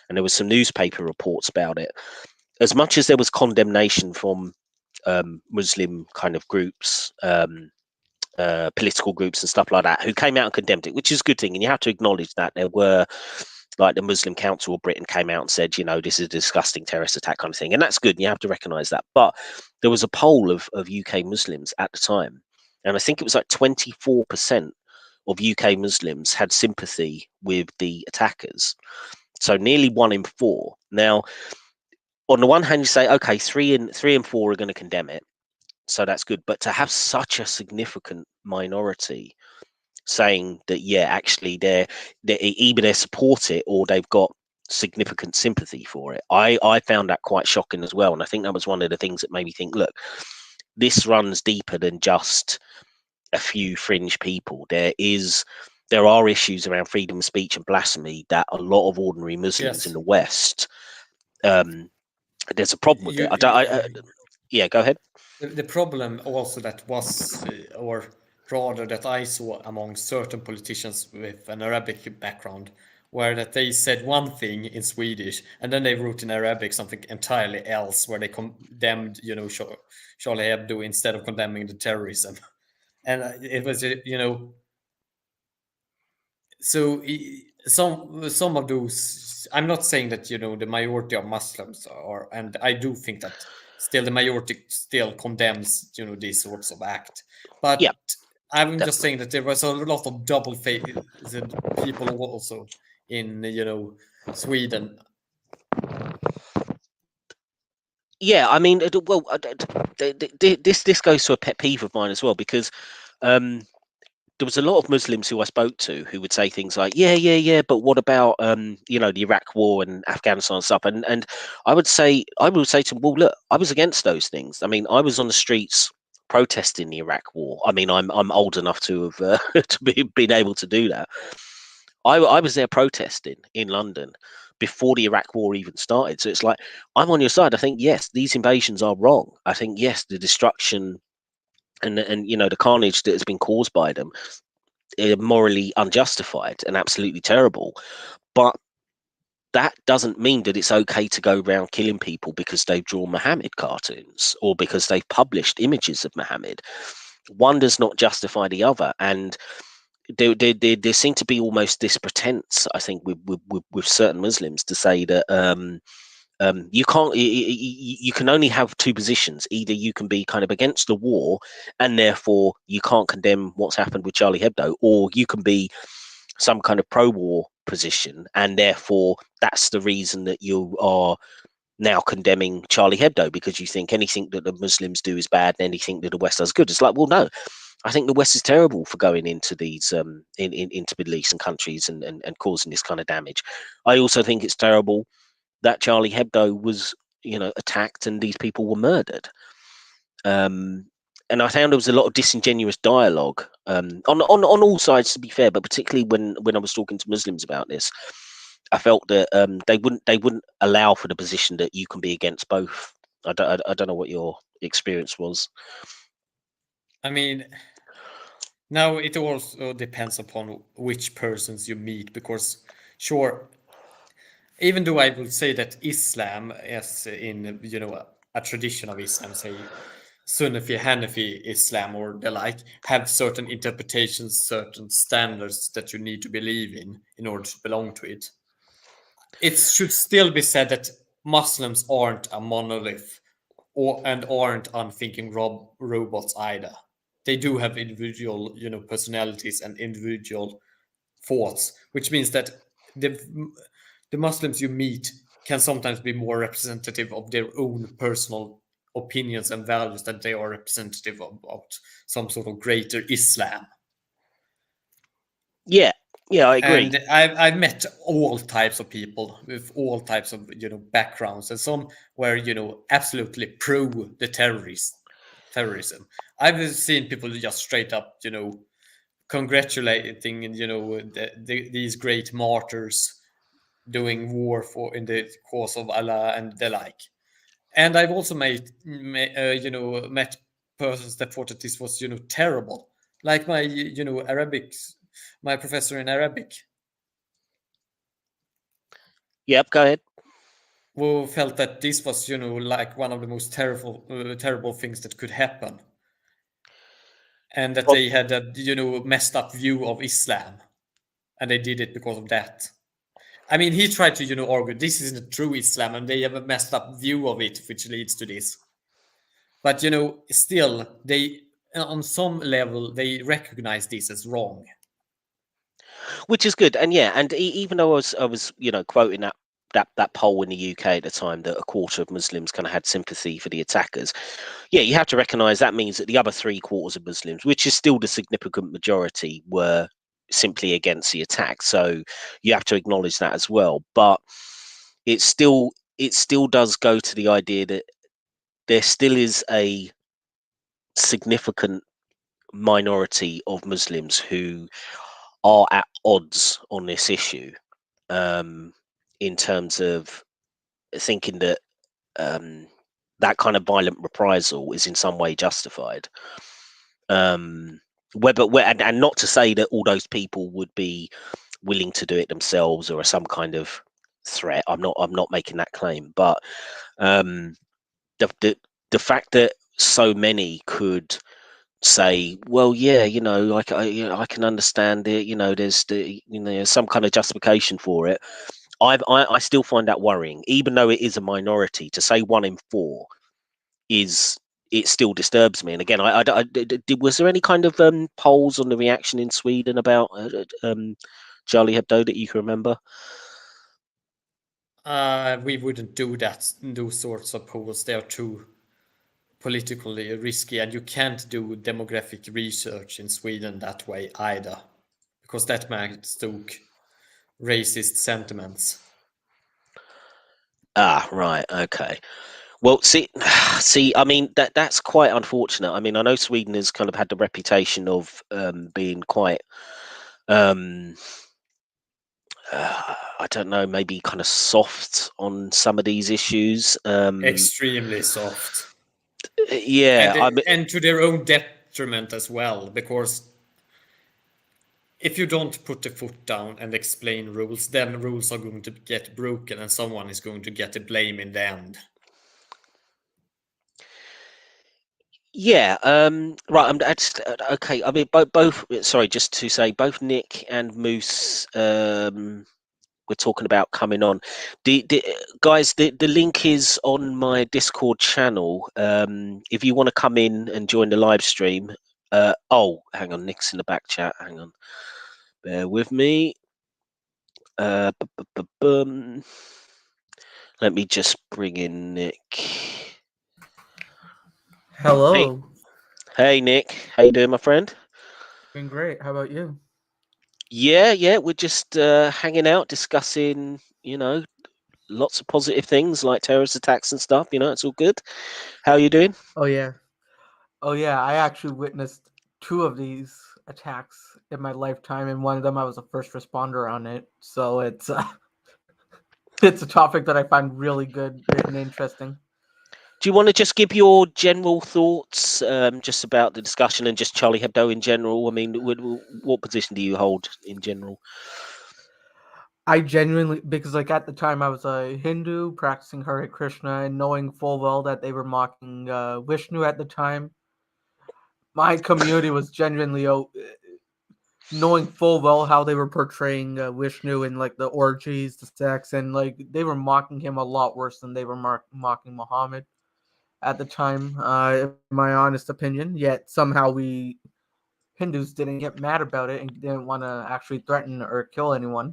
Speaker 1: and there was some newspaper reports about it. As much as there was condemnation from Muslim kind of groups, political groups and stuff like that, who came out and condemned it, which is a good thing, and you have to acknowledge that there were, like, the Muslim Council of Britain came out and said, you know, this is a disgusting terrorist attack kind of thing, and that's good, and you have to recognise that. But there was a poll of UK Muslims at the time, and I think it was like 24% of UK Muslims had sympathy with the attackers. So nearly 1 in 4. Now, on the one hand, you say, okay, 3 and 4 are going to condemn it, so that's good. But to have such a significant minority saying that, yeah, actually they're either they support it or they've got significant sympathy for it, I found that quite shocking as well. And I think that was one of the things that made me think, look, this runs deeper than just a few fringe people. There are issues around freedom of speech and blasphemy that a lot of ordinary Muslims in the West, there's a problem with it. Yeah, go ahead.
Speaker 2: The problem also that was, or rather that I saw among certain politicians with an Arabic background, where that they said one thing in Swedish and then they wrote in Arabic something entirely else, where they condemned, you know, Charlie Hebdo instead of condemning the terrorism. And it was, you know, so some of those, I'm not saying that, you know, the majority of Muslims are, and I do think that still the majority still condemns, you know, these sorts of act, but
Speaker 1: Yeah,
Speaker 2: I'm
Speaker 1: definitely.
Speaker 2: just saying that there was a lot of double-faced people also in, you know, Sweden.
Speaker 1: Yeah, I mean, well, this goes to a pet peeve of mine as well, because there was a lot of Muslims who I spoke to who would say things like, yeah, but what about you know, the Iraq War and Afghanistan and stuff? And I would say to them, well, look, I was against those things. I mean, I was on the streets protesting the Iraq War. I mean, I'm old enough to have been able to do that. I was there protesting in London before the Iraq War even started. So it's like, I'm on your side. I think, yes, these invasions are wrong. I think, yes, the destruction and you know, the carnage that has been caused by them are morally unjustified and absolutely terrible. But that doesn't mean that it's okay to go around killing people because they've drawn Muhammad cartoons or because they've published images of Muhammad. One does not justify the other. And there seemed to be almost this pretense, I think, with certain Muslims to say that you can't, you can only have two positions. Either you can be kind of against the war and therefore you can't condemn what's happened with Charlie Hebdo, or you can be some kind of pro-war position and therefore that's the reason that you are now condemning Charlie Hebdo, because you think anything that the Muslims do is bad and anything that the West does good. It's like, well, no, I think the West is terrible for going into these into Middle Eastern countries and causing this kind of damage. I also think it's terrible that Charlie Hebdo was, you know, attacked and these people were murdered. And I found there was a lot of disingenuous dialogue on all sides, to be fair, but particularly when I was talking to Muslims about this, I felt that they wouldn't allow for the position that you can be against both. I don't know what your experience was.
Speaker 2: I mean, now it also depends upon which persons you meet, because sure, even though I would say that Islam, as in, you know, a tradition of Islam, say Sunafi, Hanafi Islam or the like, have certain interpretations, certain standards that you need to believe in order to belong to it. It should still be said that Muslims aren't a monolith and aren't unthinking robots either. They do have individual, you know, personalities and individual thoughts, which means that the the Muslims you meet can sometimes be more representative of their own personal opinions and values than they are representative of some sort of greater Islam.
Speaker 1: Yeah, I agree.
Speaker 2: And I've met all types of people with all types of backgrounds, and some were absolutely pro the terrorism. I've seen people just straight up congratulating these great martyrs doing war for in the cause of Allah and the like. And I've also met persons that thought that this was terrible, like my my professor in Arabic,
Speaker 1: Yep, go ahead.
Speaker 2: who felt that this was like one of the most terrible things that could happen, and that
Speaker 1: Well,
Speaker 2: they had a messed up view of Islam, and they did it because of that. I mean, he tried to argue this isn't true Islam, and they have a messed up view of it, which leads to this. But still, they on some level they recognize this as wrong.
Speaker 1: which is good. And yeah, and even though I was quoting that poll in the UK at the time, that a quarter of Muslims kind of had sympathy for the attackers. Yeah, you have to recognise that means that the other 3/4 of Muslims, which is still the significant majority, were simply against the attack. So you have to acknowledge that as well. But it still does go to the idea that there still is a significant minority of Muslims who are at odds on this issue, in terms of thinking that that kind of violent reprisal is in some way justified. And not to say that all those people would be willing to do it themselves or are some kind of threat. I'm not making that claim, but the fact that so many could say, well, yeah, I can understand it. There's some kind of justification for it. I still find that worrying, even though it is a minority. To say 1 in 4 it still disturbs me. And again, was there any kind of polls on the reaction in Sweden about Charlie Hebdo that you can remember?
Speaker 2: We wouldn't do those sorts of polls. They are too politically risky, and you can't do demographic research in Sweden that way either, because that might stoke racist sentiments.
Speaker 1: Ah, right, okay. Well, see, I mean that's quite unfortunate. I mean, I know Sweden has kind of had the reputation of being quite, um, I don't know, maybe kind of soft on some of these issues.
Speaker 2: Extremely soft,
Speaker 1: Yeah, I mean,
Speaker 2: and to their own detriment as well, because if you don't put the foot down and explain rules, then rules are going to get broken, and someone is going to get the blame in the end.
Speaker 1: yeah, right. Okay. I mean, both. Sorry, just to say, both Nick and Moose were talking about coming on. The guys, the link is on my Discord channel. If you want to come in and join the live stream. Oh, hang on, Nick's in the back chat. Hang on, bear with me. Let me just bring in Nick.
Speaker 3: Hello.
Speaker 1: Hey, Nick. How you doing, my friend?
Speaker 3: Doing great. How about you?
Speaker 1: Yeah. We're just hanging out, discussing, lots of positive things like terrorist attacks and stuff. It's all good. How are you doing?
Speaker 3: Oh yeah. Oh yeah. I actually witnessed 2 of these attacks in my lifetime, and one of them I was a first responder on it. So it's it's a topic that I find really good and interesting.
Speaker 1: Do you want to just give your general thoughts, just about the discussion and just Charlie Hebdo in general? I mean, what position do you hold in general?
Speaker 3: I genuinely, because like at the time I was a Hindu practicing Hare Krishna and knowing full well that they were mocking Vishnu at the time, my community was genuinely knowing full well how they were portraying Vishnu in like the orgies, the sex, and like they were mocking him a lot worse than they were mocking Muhammad at the time, in my honest opinion. Yet somehow we Hindus didn't get mad about it and didn't want to actually threaten or kill anyone.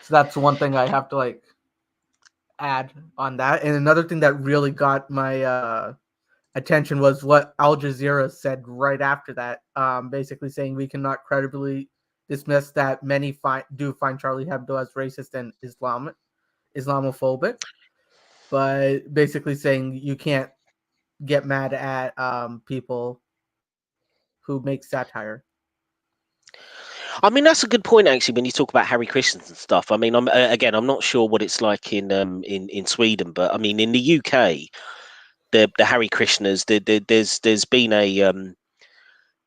Speaker 3: So that's one thing I have to like add on that. And another thing that really got my attention was what Al Jazeera said right after that, basically saying we cannot credibly dismiss that many do find Charlie Hebdo as racist and Islamophobic, but basically saying you can't get mad at people who make satire.
Speaker 1: I mean, that's a good point actually. When you talk about Harry Christians and stuff, I mean, I'm not sure what it's like in Sweden, but I mean, in the UK, the Harry Krishners, there's been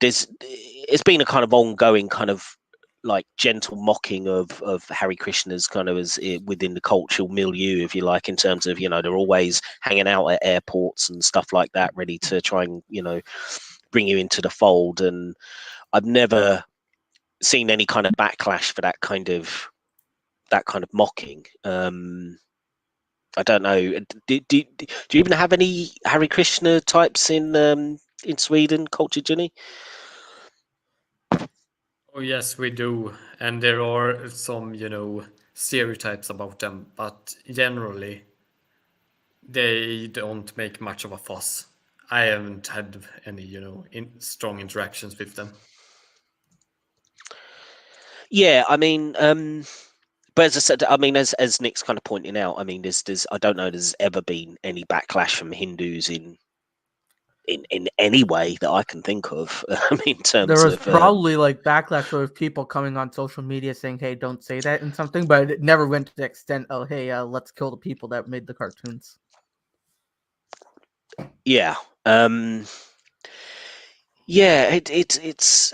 Speaker 1: it's been a kind of ongoing kind of like gentle mocking of Harry Krishners kind of as within the cultural milieu, if you like, in terms of, you know, they're always hanging out at airports and stuff like that, ready to try and, you know, bring you into the fold. And I've never seen any kind of backlash for that kind of mocking. I don't know. Do you even have any Hare Krishna types in Sweden culture, Jenny?
Speaker 2: Oh yes, we do, and there are some, stereotypes about them, but generally they don't make much of a fuss. I haven't had any, strong interactions with them.
Speaker 1: Yeah, I mean, but as I said, I mean, as Nick's kind of pointing out, I mean, there's I don't know there's ever been any backlash from Hindus in any way that I can think of. I mean, in terms
Speaker 3: There was
Speaker 1: of
Speaker 3: probably like backlash with people coming on social media saying, "Hey, don't say that" and something, but it never went to the extent of, "Hey, let's kill the people that made the cartoons."
Speaker 1: yeah, yeah, it's.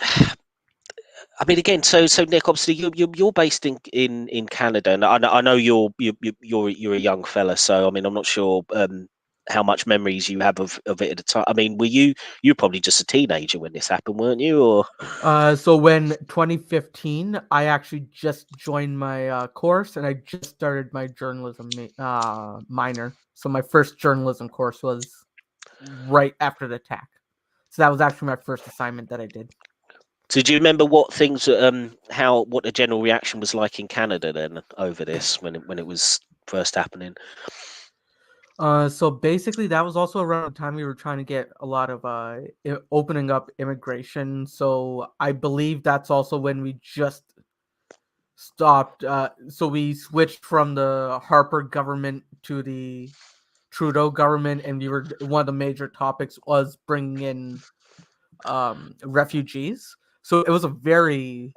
Speaker 1: I mean, again, so Nick, obviously you're based in Canada, and I know you're a young fella, so I mean, I'm not sure how much memories you have of it at the time. I mean, you were probably just a teenager when this happened, weren't you? Or
Speaker 3: So when 2015, I actually just joined my course, and I just started my journalism minor. So my first journalism course was right after the attack. So that was actually my first assignment that I did.
Speaker 1: So do you remember what things, what the general reaction was like in Canada then over this when it was first happening?
Speaker 3: So basically, that was also around the time we were trying to get a lot of opening up immigration. So I believe that's also when we just stopped. So we switched from the Harper government to the Trudeau government, and we were one of the major topics was bringing in refugees. So it was a very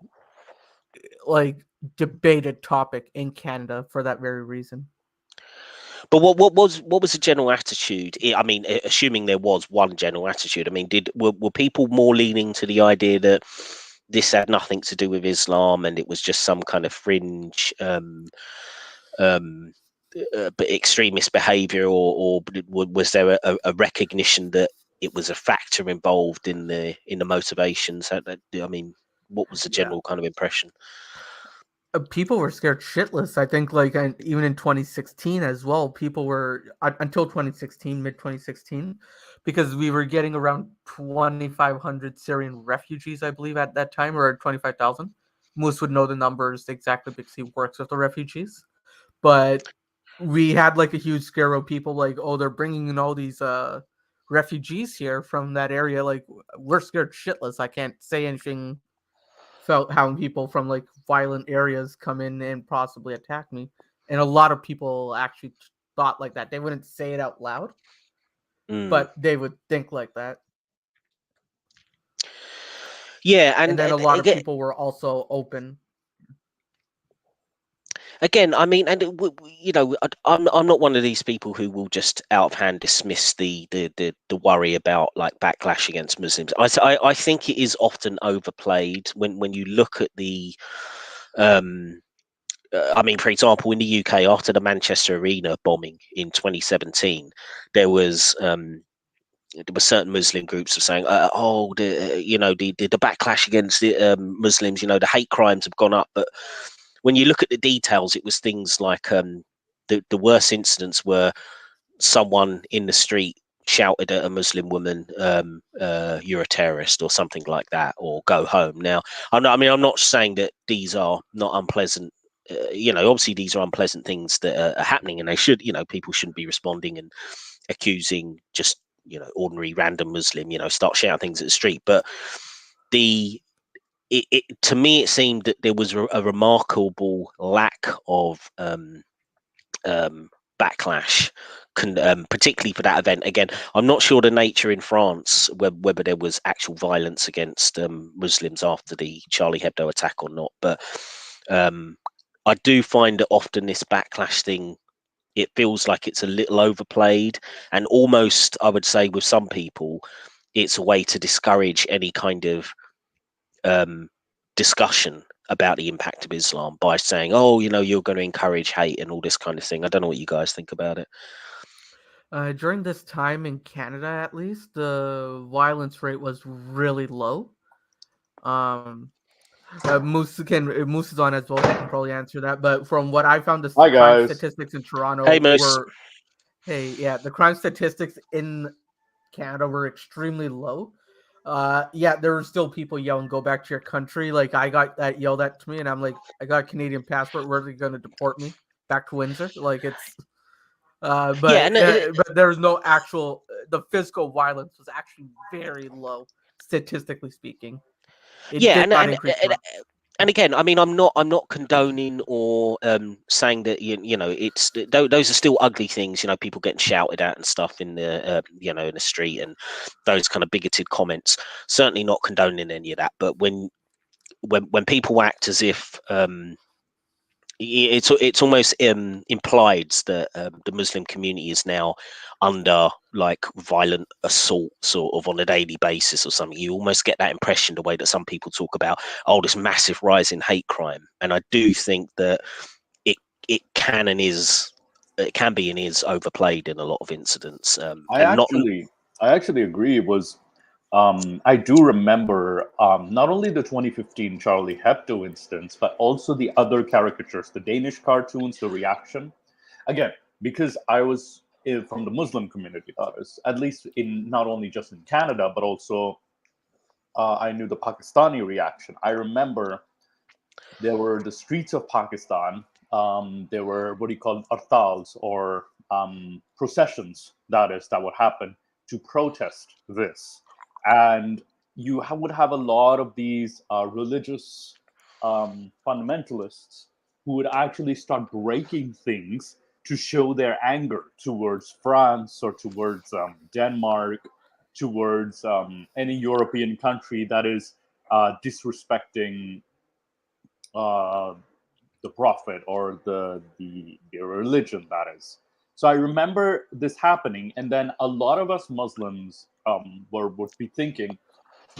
Speaker 3: debated topic in Canada for that very reason.
Speaker 1: But what was the general attitude? I mean, assuming there was one general attitude. I mean, were people more leaning to the idea that this had nothing to do with Islam and it was just some kind of fringe, but extremist behaviour, or was there a recognition that it was a factor involved in the motivations? I mean, what was the general kind of impression?
Speaker 3: People were scared shitless. I think, even in 2016 as well, people were until 2016, mid 2016, because we were getting around 2,500 Syrian refugees, I believe, at that time, or 25,000. Moose would know the numbers exactly because he works with the refugees. But we had a huge scare of people oh, they're bringing in all these refugees here from that area. We're scared shitless. I can't say anything. Felt how people from violent areas come in and possibly attack me, and a lot of people actually thought like that. They wouldn't say it out loud, but they would think like that.
Speaker 1: Yeah,
Speaker 3: and then a lot of people were also open.
Speaker 1: Again, I mean, and I'm not one of these people who will just out of hand dismiss the worry about backlash against Muslims. I think it is often overplayed when you look at the. I mean, for example, in the UK, after the Manchester Arena bombing in 2017, there were certain Muslim groups of saying, the backlash against the Muslims, the hate crimes have gone up, but when you look at the details, it was things like the worst incidents were someone in the street shouted at a Muslim woman, "You're a terrorist" or something like that, or "Go home." Now, I'm not saying that these are not unpleasant obviously these are unpleasant things that are happening, and they should, people shouldn't be responding and accusing just ordinary random Muslim, start shouting things at the street. But to me, it seemed that there was a remarkable lack of backlash, particularly for that event. Again, I'm not sure the nature in France, whether there was actual violence against Muslims after the Charlie Hebdo attack or not. But I do find that often this backlash thing, it feels like it's a little overplayed, and almost, I would say, with some people, it's a way to discourage any kind of discussion about the impact of Islam by saying, oh, you're going to encourage hate and all this kind of thing. I don't know what you guys think about it.
Speaker 3: During this time in Canada, at least, the violence rate was really low. Moose is on as well. He can probably answer that. But from what I found, the crime statistics in Toronto the crime statistics in Canada were extremely low. There were still people yelling, "Go back to your country!" Like, I got that yelled at to me, and I'm like, "I got a Canadian passport. Where are they going to deport me? Back to Windsor?" Like, it's. But there's no actual. The physical violence was actually very low, statistically speaking.
Speaker 1: And again, I mean, I'm not condoning or saying that it's those are still ugly things. People getting shouted at and stuff in the in the street, and those kind of bigoted comments. Certainly not condoning any of that. But when people act as if it's almost implied that the Muslim community is now under like violent assault sort of on a daily basis or something. You almost get that impression the way that some people talk about, oh, this massive rise in hate crime. And I do think that it can be and is overplayed in a lot of incidents.
Speaker 4: I actually agree. It was I do remember not only the 2015 Charlie Hebdo instance, but also the other caricatures, the Danish cartoons, the reaction. Again, because I was from the Muslim community, that is, at least in not only just in Canada, but also I knew the Pakistani reaction. I remember there were the streets of Pakistan. There were what do you call hartals, or processions, that would happen to protest this. And you would have a lot of these religious fundamentalists who would actually start breaking things to show their anger towards France or towards Denmark, towards any European country that is disrespecting the prophet or the religion, that is. So I remember this happening, and then a lot of us Muslims would be thinking,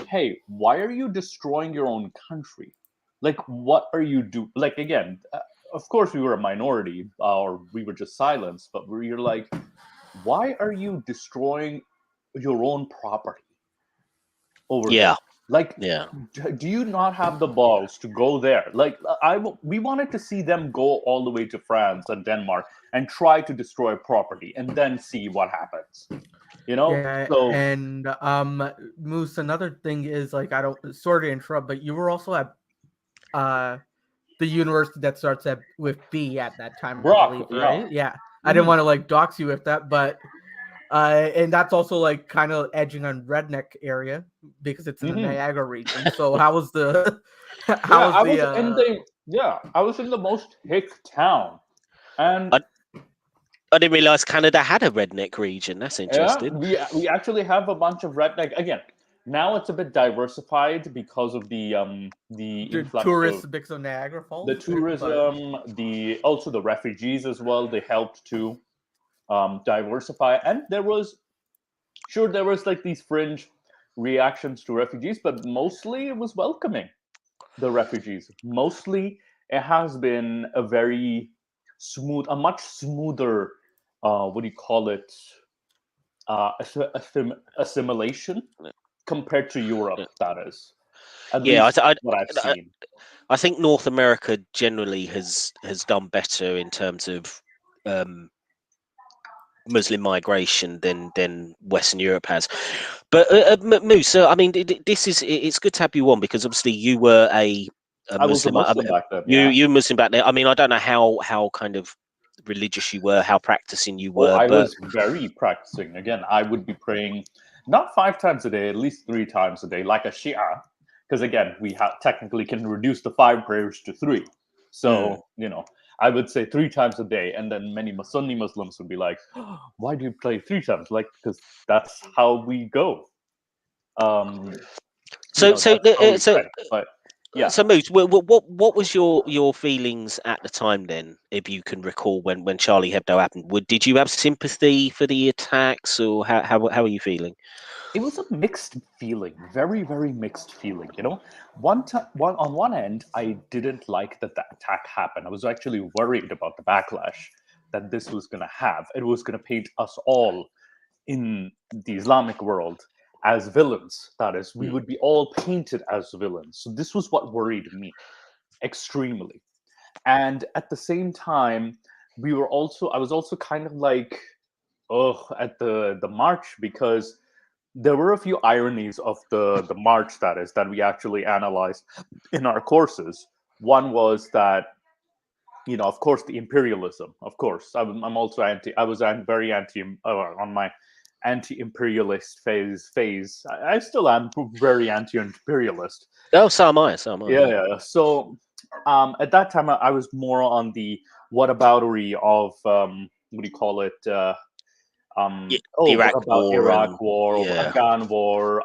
Speaker 4: hey, why are you destroying your own country? Like, what are you doing? Like, again, of course we were a minority, or we were just silenced, but we're like, why are you destroying your own property over there? Like, do you not have the balls to go there? Like, we wanted to see them go all the way to France and Denmark and try to destroy property and then see what happens.
Speaker 3: Yeah, so, and Moose, another thing is, like, I don't sort of interrupt, but you were also at the university that starts with B at that time, I believe, right? Yeah. I didn't want to like dox you with that, but and that's also like kind of edging on redneck area because it's in the Niagara region. So how was the
Speaker 4: I was in the most hick town, and
Speaker 1: I didn't realize Canada had a redneck region. That's interesting.
Speaker 4: Yeah, we actually have a bunch of redneck. Again, now it's a bit diversified because of the
Speaker 3: tourists because of Niagara Falls.
Speaker 4: The tourism, also the refugees as well. They helped to diversify, and there was like these fringe reactions to refugees, but mostly it was welcoming the refugees. Mostly it has been a much smoother what do you call it, assimilation compared to Europe, that is. What I've seen.
Speaker 1: I think North America generally has done better in terms of Muslim migration than Western Europe has. But Moose, I mean, it's good to have you on because obviously you were a a
Speaker 4: I was a
Speaker 1: Muslim.
Speaker 4: Muslim back then.
Speaker 1: You Muslim back then. I mean, I don't know how kind of religious you were, how practicing you
Speaker 4: Oh,
Speaker 1: were,
Speaker 4: I
Speaker 1: but
Speaker 4: was very practicing. Again, I would be praying not 5 times a day, at least 3 times a day, like a Shia. Because again, we technically can reduce the 5 prayers to 3. So, I would say 3 times a day. And then many Sunni Muslims would be like, oh, why do you pray 3 times? Like, because that's how we go. That's how we pray. But yeah.
Speaker 1: So, Moose, what was your feelings at the time then, if you can recall when Charlie Hebdo happened? Did you have sympathy for the attacks, or how are you feeling?
Speaker 4: It was a mixed feeling, very, very mixed feeling. On one end, I didn't like that the attack happened. I was actually worried about the backlash that this was going to have. It was going to paint us all in the Islamic world as villains. That is, we would be all painted as villains. So this was what worried me extremely. And at the same time, I was also kind of like, at the march, because there were a few ironies of the march that we actually analyzed in our courses. One was that, of course, the imperialism. Of course, I'm also anti. I was very anti on my anti-imperialist phase. I still am very anti-imperialist.
Speaker 1: Oh, so am I.
Speaker 4: Yeah. So, at that time, I was more on the whataboutery of what do you call it?
Speaker 1: The
Speaker 4: What about Iraq war, or
Speaker 1: yeah.
Speaker 4: Afghan war,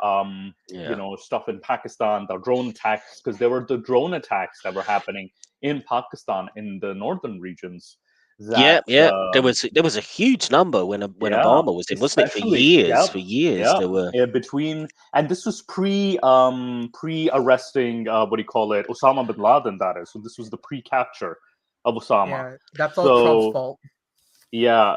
Speaker 1: Yeah.
Speaker 4: stuff in Pakistan, the drone attacks, because there were the drone attacks that were happening in Pakistan in the northern regions.
Speaker 1: Yeah. There was a huge number when Obama was in, wasn't it? For years, there were.
Speaker 4: Between, and this was pre-arresting what do you call it, Osama bin Laden. That is, so this was the pre-capture of Osama.
Speaker 3: Yeah, that's all Trump's fault.
Speaker 4: Yeah.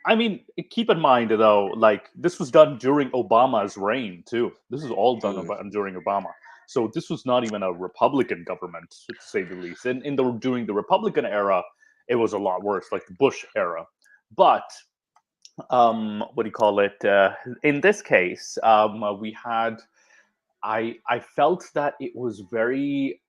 Speaker 4: I mean, keep in mind though, like this was done during Obama's reign too. This is all done during Obama. So this was not even a Republican government, to say the least. And during the Republican era, it was a lot worse, like the Bush era. But what do you call it? In this case, we had. I felt that it was very,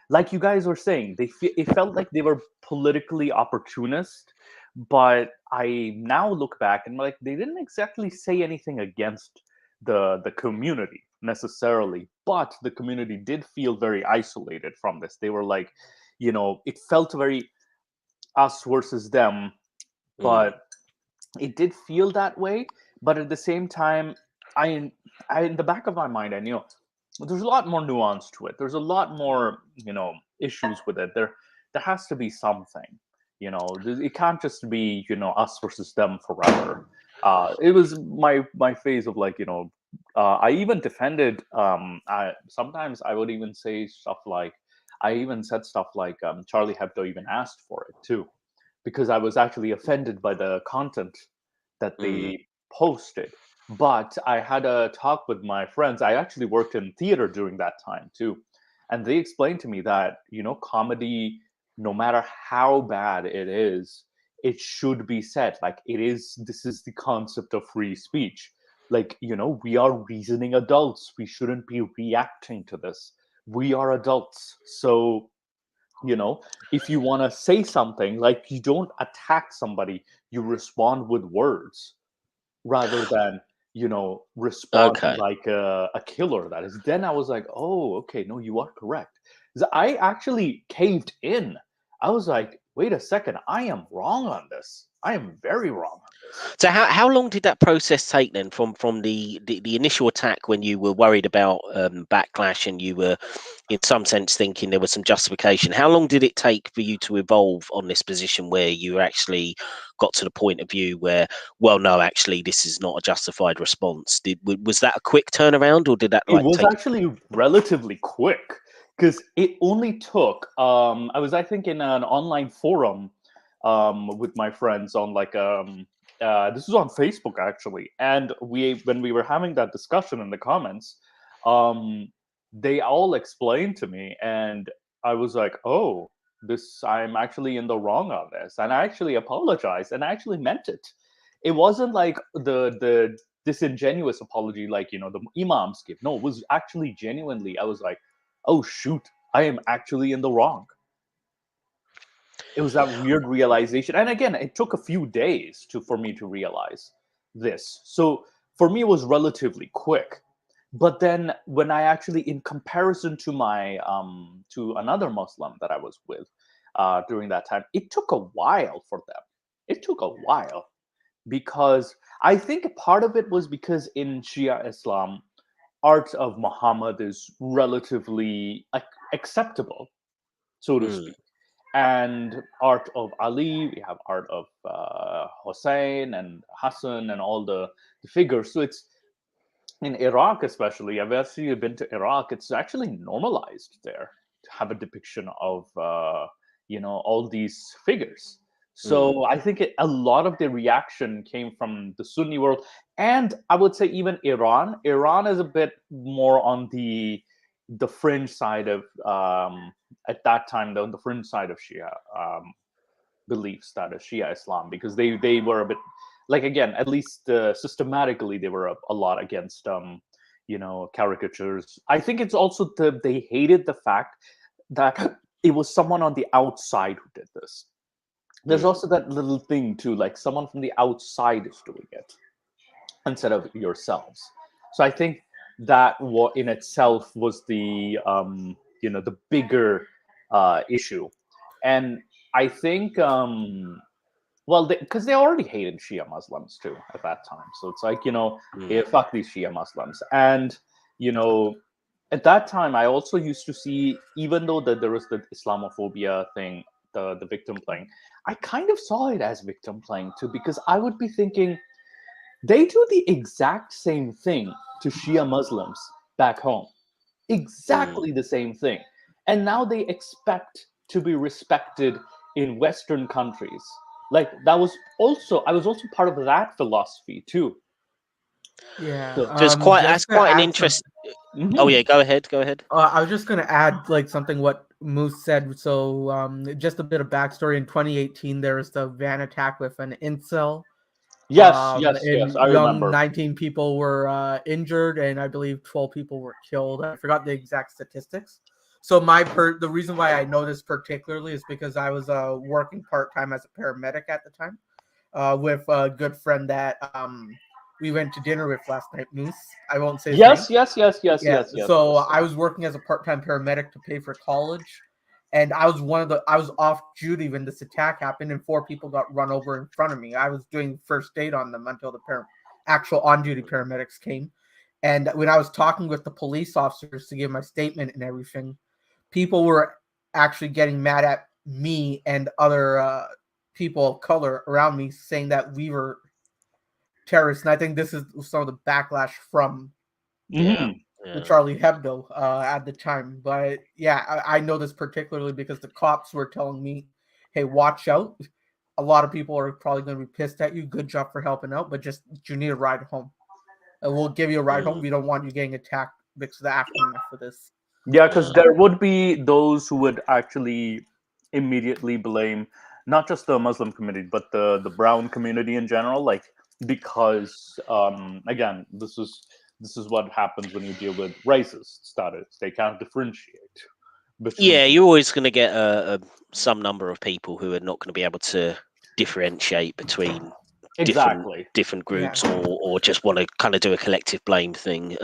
Speaker 4: like you guys were saying, it felt like they were politically opportunist. But I now look back and like they didn't exactly say anything against the community necessarily, but the community did feel very isolated from this. They were like, it felt very us versus them, but it did feel that way. But at the same time, I in the back of my mind, I knew there's a lot more nuance to it. There's a lot more, issues with it. There has to be something. It can't just be, us versus them forever. It was my phase of like, I even defended. Sometimes I would even say stuff like, I even said stuff like, Charlie Hebdo even asked for it too, because I was actually offended by the content that they posted. But I had a talk with my friends. I actually worked in theater during that time too. And they explained to me that, comedy, no matter how bad it is, it should be said. Like this is the concept of free speech. Like, we are reasoning adults. We shouldn't be reacting to this. We are adults. So, if you want to say something, like you don't attack somebody, you respond with words rather than, respond like a killer. That is. Then I was like, oh, okay, no, you are correct. I actually caved in. I was like, wait a second, I am wrong on this. I am very wrong on this.
Speaker 1: So how long did that process take then, from the initial attack, when you were worried about backlash and you were in some sense thinking there was some justification? How long did it take for you to evolve on this position where you actually got to the point of view where, well, no, actually this is not a justified response? Was that a quick turnaround, or did that
Speaker 4: It was actually relatively quick, because it only took I was, I think, in an online forum with my friends on like this was on Facebook actually, and when we were having that discussion in the comments, they all explained to me, and I was like, oh, I'm actually in the wrong on this, and I actually apologized, and I actually meant it. It wasn't like the disingenuous apology like, the imams give. No, it was actually genuinely, I was like, oh shoot, I am actually in the wrong. It was that weird realization. And again, it took a few days for me to realize this. So for me, it was relatively quick. But then when I actually, in comparison to my to another Muslim that I was with during that time, it took a while for them. It took a while, because I think part of it was because in Shia Islam, art of Muhammad is relatively acceptable, so to speak. And art of Ali, we have art of Hussein and Hassan and all the figures. So it's in Iraq, especially. I've actually been to Iraq. It's actually normalized there to have a depiction of all these figures. So I think a lot of the reaction came from the Sunni world, and I would say even Iran. Iran is a bit more on the fringe side of at that time, the fringe side of Shia beliefs, that is Shia Islam, because they were a bit like, again, at least systematically, they were a lot against caricatures. I think it's also they hated the fact that it was someone on the outside who did this. There's also that little thing too, like someone from the outside is doing it instead of yourselves. So I think that in itself was the the bigger issue. And I think because they already hated Shia Muslims too at that time, so it's like, fuck these Shia Muslims. And at that time I also used to see, even though that there was the Islamophobia thing, the victim playing, I kind of saw it as victim playing too, because I would be thinking, they do the exact same thing to Shia Muslims back home. Exactly the same thing. And now they expect to be respected in Western countries. Like, I was also part of that philosophy too.
Speaker 3: Yeah.
Speaker 4: So
Speaker 1: So it's quite an interest. Oh yeah, go ahead.
Speaker 3: I was just going to add like something what Moose said. So just a bit of backstory. In 2018, there was the van attack with an incel.
Speaker 4: Yes,
Speaker 3: and
Speaker 4: I remember.
Speaker 3: 19 people were injured, and I believe 12 people were killed. I forgot the exact statistics. So the reason why I know this particularly is because I was working part-time as a paramedic at the time with a good friend that we went to dinner with last night, Moose. I won't say his name.
Speaker 4: Yes.
Speaker 3: So I was working as a part-time paramedic to pay for college. And I was off duty when this attack happened, and 4 people got run over in front of me. I was doing first aid on them until the actual on-duty paramedics came. And when I was talking with the police officers to give my statement and everything, people were actually getting mad at me and other people of color around me, saying that we were terrorists. And I think this is some of the backlash from the Charlie Hebdo at the time. But yeah, I know this particularly because the cops were telling me, hey, watch out. A lot of people are probably going to be pissed at you. Good job for helping out, but you need a ride home. We'll give you a ride home. We don't want you getting attacked because of the aftermath for this.
Speaker 4: Yeah, because there would be those who would actually immediately blame not just the Muslim community, but the brown community in general, like, because again, this is what happens when you deal with racist status. They can't differentiate between.
Speaker 1: Yeah, you're always going to get some number of people who are not going to be able to differentiate between different groups, or just want to kind of do a collective blame thing.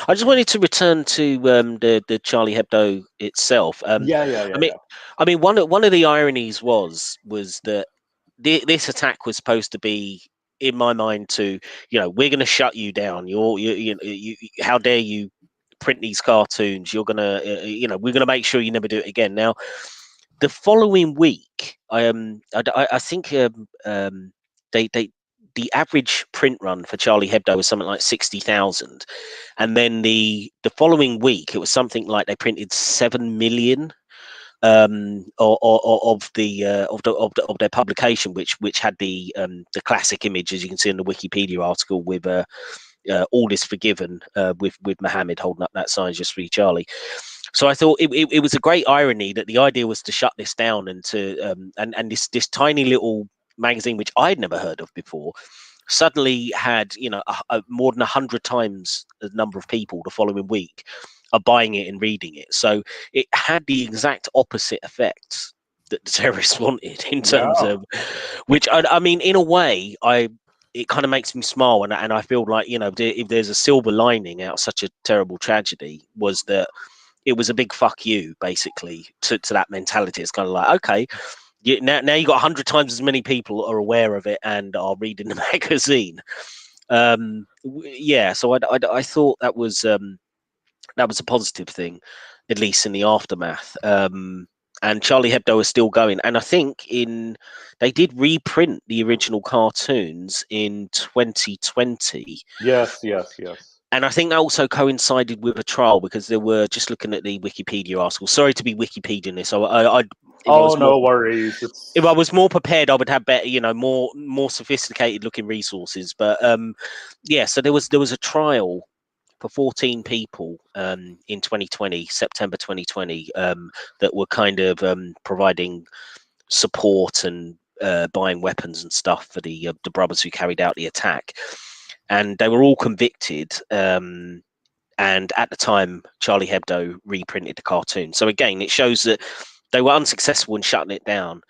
Speaker 1: I just wanted to return to the Charlie Hebdo itself. I mean, one of the ironies was that this attack was supposed to be, in my mind, to, we're going to shut you down. You how dare you print these cartoons? You're gonna, we're gonna make sure you never do it again. Now, the following week, I think the average print run for Charlie Hebdo was something like 60,000, and then the following week it was something like they printed 7 million of their publication, which had the classic image, as you can see in the Wikipedia article, with all is forgiven, with Muhammad holding up that sign, just for Charlie. So I thought it was a great irony that the idea was to shut this down and to and this tiny little magazine, which I'd never heard of before, suddenly had, you know, more than 100 times the number of people the following week are buying it and reading it. So it had the exact opposite effect that the terrorists wanted in terms of, which I mean, in a way, it kind of makes me smile, and I feel like, you know, if there's a silver lining out of such a terrible tragedy, was that it was a big fuck you, basically, to that mentality. It's kind of like, okay, now you got 100 times as many people are aware of it and are reading the magazine. Yeah, so I thought that was a positive thing, at least in the aftermath. And Charlie Hebdo is still going, and I think they did reprint the original cartoons in 2020.
Speaker 4: Yes.
Speaker 1: And I think that also coincided with a trial, because there were, just looking at the Wikipedia article. Sorry to be Wikipediaing this.
Speaker 4: No worries.
Speaker 1: If I was more prepared, I would have better, you know, more sophisticated looking resources. But yeah, so there was a trial for 14 people in 2020, September 2020, that were kind of providing support and buying weapons and stuff for the brothers who carried out the attack. And they were all convicted. And at the time, Charlie Hebdo reprinted the cartoon. So again, it shows that they were unsuccessful in shutting it down.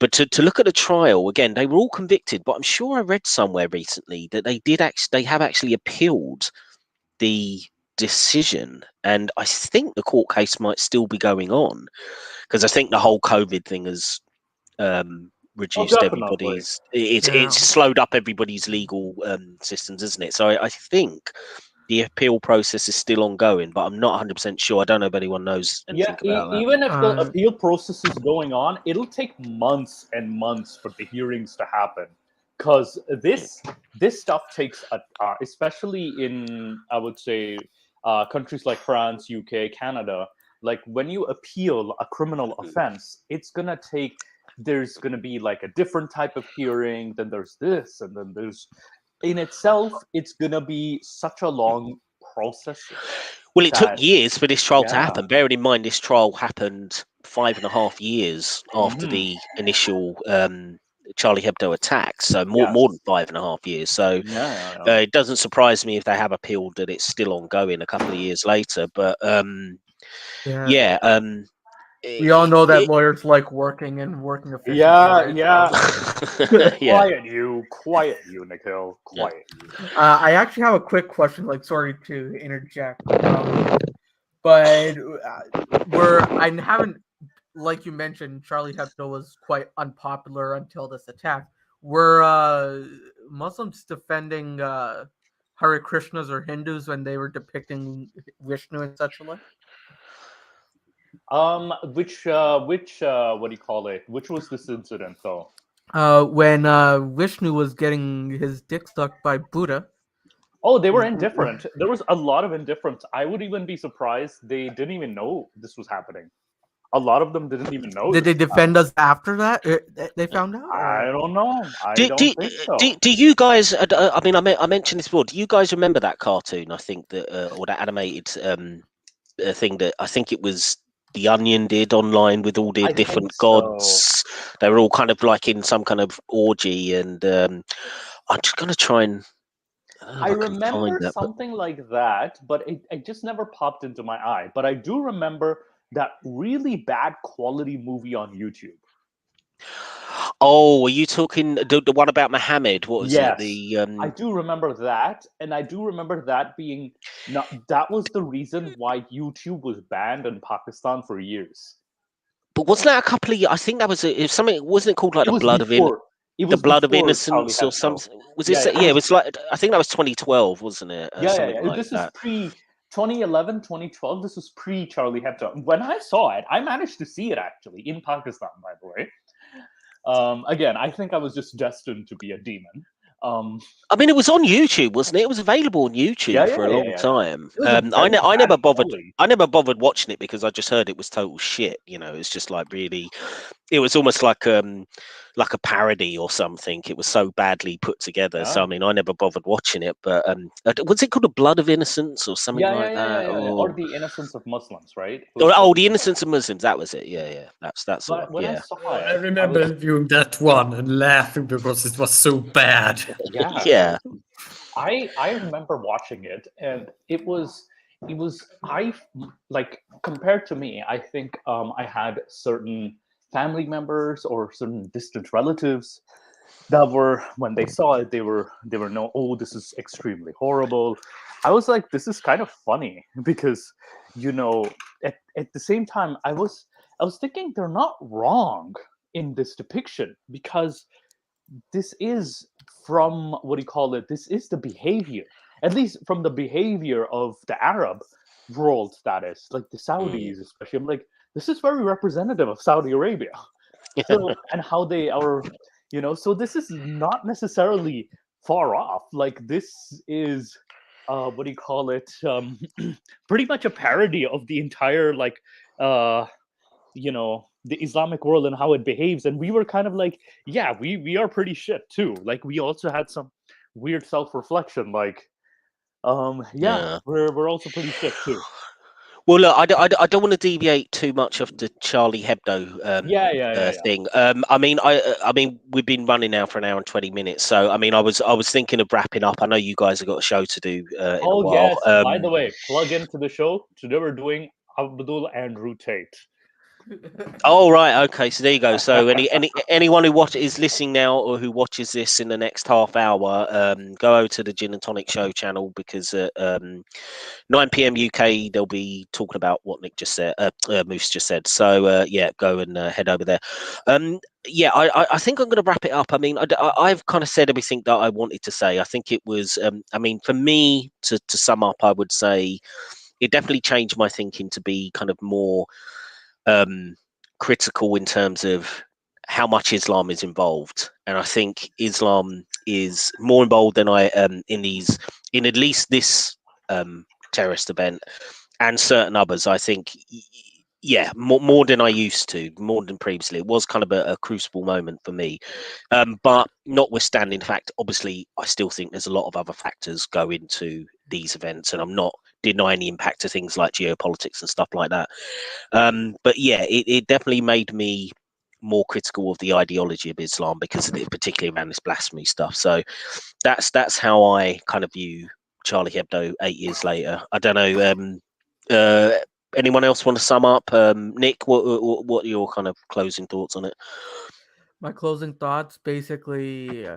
Speaker 1: But to look at the trial, again, they were all convicted. But I'm sure I read somewhere recently that they have actually appealed the decision. And I think the court case might still be going on, because I think the whole COVID thing has reduced everybody's, it's slowed up everybody's legal systems, isn't it? So I think the appeal process is still ongoing, but I'm not 100% sure. I don't know if anyone knows anything about that.
Speaker 4: Even if the appeal process is going on, it'll take months and months for the hearings to happen, because this stuff takes especially in, I would say, countries like France, UK, Canada. Like, when you appeal a criminal offense, there's gonna be like a different type of hearing, then there's this, and then there's, in itself, it's gonna be such a long process.
Speaker 1: Well, it took years for this trial to happen. Bearing in mind, this trial happened 5.5 years after the initial Charlie Hebdo attack, so more than 5.5 years. So it doesn't surprise me if they have appealed that it's still ongoing a couple of years later. But
Speaker 3: we all know that lawyers like working efficiently.
Speaker 4: Quiet you, Nikhil. Quiet you.
Speaker 3: I actually have a quick question. Like, sorry to interject, but I haven't, like you mentioned, Charlie Hebdo was quite unpopular until this attack. Were Muslims defending Hare Krishnas or Hindus when they were depicting Vishnu and such like?
Speaker 4: Which what do you call it? Which was this incident though?
Speaker 3: When Vishnu was getting his dick sucked by Buddha.
Speaker 4: Oh, they were indifferent. There was a lot of indifference. I would even be surprised they didn't even know this was happening. A lot of them didn't even know.
Speaker 3: Did they defend us after that? They found out?
Speaker 4: I don't know. I don't think so.
Speaker 1: Do you guys? I mean, I mentioned this before. Do you guys remember that cartoon? I think that, or that animated thing that I think it was The Onion did online with all the different gods. So. They were all kind of like in some kind of orgy, and I'm just gonna try and.
Speaker 4: I remember something like that, but it just never popped into my eye. But I do remember that really bad quality movie on YouTube.
Speaker 1: Oh, are you talking the one about Muhammad? What was it?
Speaker 4: I do remember that, and I do remember that being that was the reason why YouTube was banned in Pakistan for years.
Speaker 1: But wasn't that a couple of years? I think that was something. Wasn't it called like the blood of innocence or something? Was it? Yeah, it was like, I think that was 2012, wasn't it?
Speaker 4: Like this is pre 2011, 2012. This was pre Charlie Hebdo. When I saw it, I managed to see it actually in Pakistan, by the way. Again, I think I was just destined to be a demon.
Speaker 1: I mean, it was on YouTube, wasn't it? It was available on YouTube for a long time. I never bothered. I never bothered watching it because I just heard it was total shit. You know, it's just like really. it was almost like a parody or something. It was so badly put together. So I mean, I never bothered watching it. But was it called A Blood of Innocence or something like that?
Speaker 4: Or The Innocence of Muslims, right?
Speaker 1: The Innocence of Muslims. That was it. Yeah. That's the one.
Speaker 4: When I saw it,
Speaker 2: I remember viewing that one and laughing because it was so bad.
Speaker 1: Yeah.
Speaker 4: I remember watching it, and it was I like, compared to me, I think I had certain family members or certain distant relatives that were, when they saw it, they were no, oh, this is extremely horrible. I was like, this is kind of funny because, at the same time, I was thinking they're not wrong in this depiction, because this is from, what do you call it, this is the behavior, at least from the behavior of the Arab world, that is like the Saudis especially. I'm like, this is very representative of Saudi Arabia. So, and how they are, so this is not necessarily far off. Like, this is what do you call it, pretty much a parody of the entire, like, the Islamic world and how it behaves. And we were kind of like, yeah, we are pretty shit too. Like, we also had some weird self-reflection, like, we're also pretty shit too.
Speaker 1: Well, look, I don't want to deviate too much of the Charlie Hebdo thing. I mean, we've been running now for an hour and 20 minutes, so I mean, I was thinking of wrapping up. I know you guys have got a show to do in a while.
Speaker 4: Yes. By the way, plug into the show. Today we're doing Abdul Andrew Tate.
Speaker 1: Oh, right, okay, so there you go. So anyone who is listening now, or who watches this in the next half hour, go over to the Gin and Tonic Show channel, because at 9 p.m. UK they'll be talking about what Nick just said, Moose just said. So go and head over there. I think I'm going to wrap it up. I mean, I've kind of said everything that I wanted to say. I think it was, I mean, for me to sum up, I would say it definitely changed my thinking to be kind of more critical in terms of how much Islam is involved, and I think Islam is more involved than I in at least this terrorist event and certain others. I think more than I used to, more than previously. It was kind of a crucible moment for me, but notwithstanding the fact, obviously I still think there's a lot of other factors go into these events, and I'm not denying the impact of things like geopolitics and stuff like that. But yeah, it definitely made me more critical of the ideology of Islam, because of it, particularly around this blasphemy stuff. So that's how I kind of view Charlie Hebdo 8 years later. I don't know. Anyone else want to sum up? Nick, what are your kind of closing thoughts on it?
Speaker 3: My closing thoughts, basically,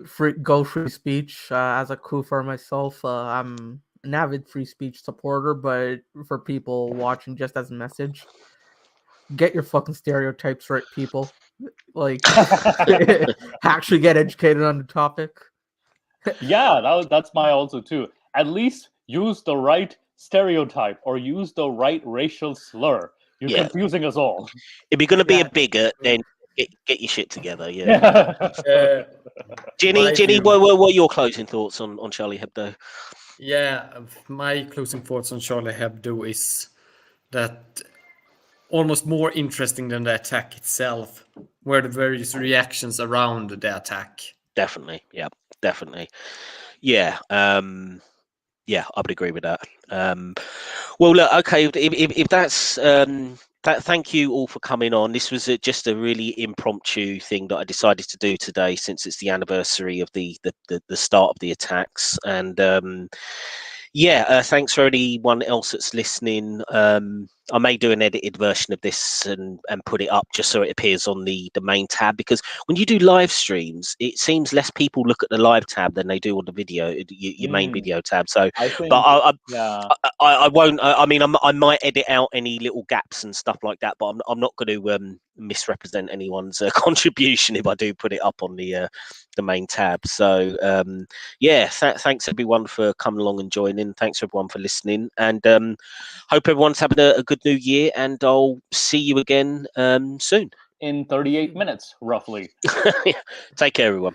Speaker 3: free speech. As a coup for myself, I'm an avid free speech supporter, but for people watching, just as a message, get your fucking stereotypes right, people. Like, actually get educated on the topic.
Speaker 4: Yeah, that's my also too. At least use the right stereotype or use the right racial slur. You're confusing us all.
Speaker 1: If you're going to be a bigot, then get your shit together. Yeah. Ginny, what are your closing thoughts on Charlie Hebdo?
Speaker 2: Yeah, my closing thoughts on Charlie Hebdo is that almost more interesting than the attack itself were the various reactions around the attack.
Speaker 1: Definitely. Yeah, definitely. Yeah. I would agree with that. Well, look, okay, if that's thank you all for coming on. This was just a really impromptu thing that I decided to do today, since it's the anniversary of the start of the attacks. And thanks for anyone else that's listening. I may do an edited version of this and put it up just so it appears on the main tab, because when you do live streams, it seems less people look at the live tab than they do on the video, your main video tab. So, I won't. I mean, I might edit out any little gaps and stuff like that, but I'm not going to misrepresent anyone's contribution if I do put it up on the main tab. So thanks everyone for coming along and joining. Thanks everyone for listening, and hope everyone's having a good new year, and I'll see you again soon
Speaker 4: in 38 minutes roughly.
Speaker 1: Take care everyone.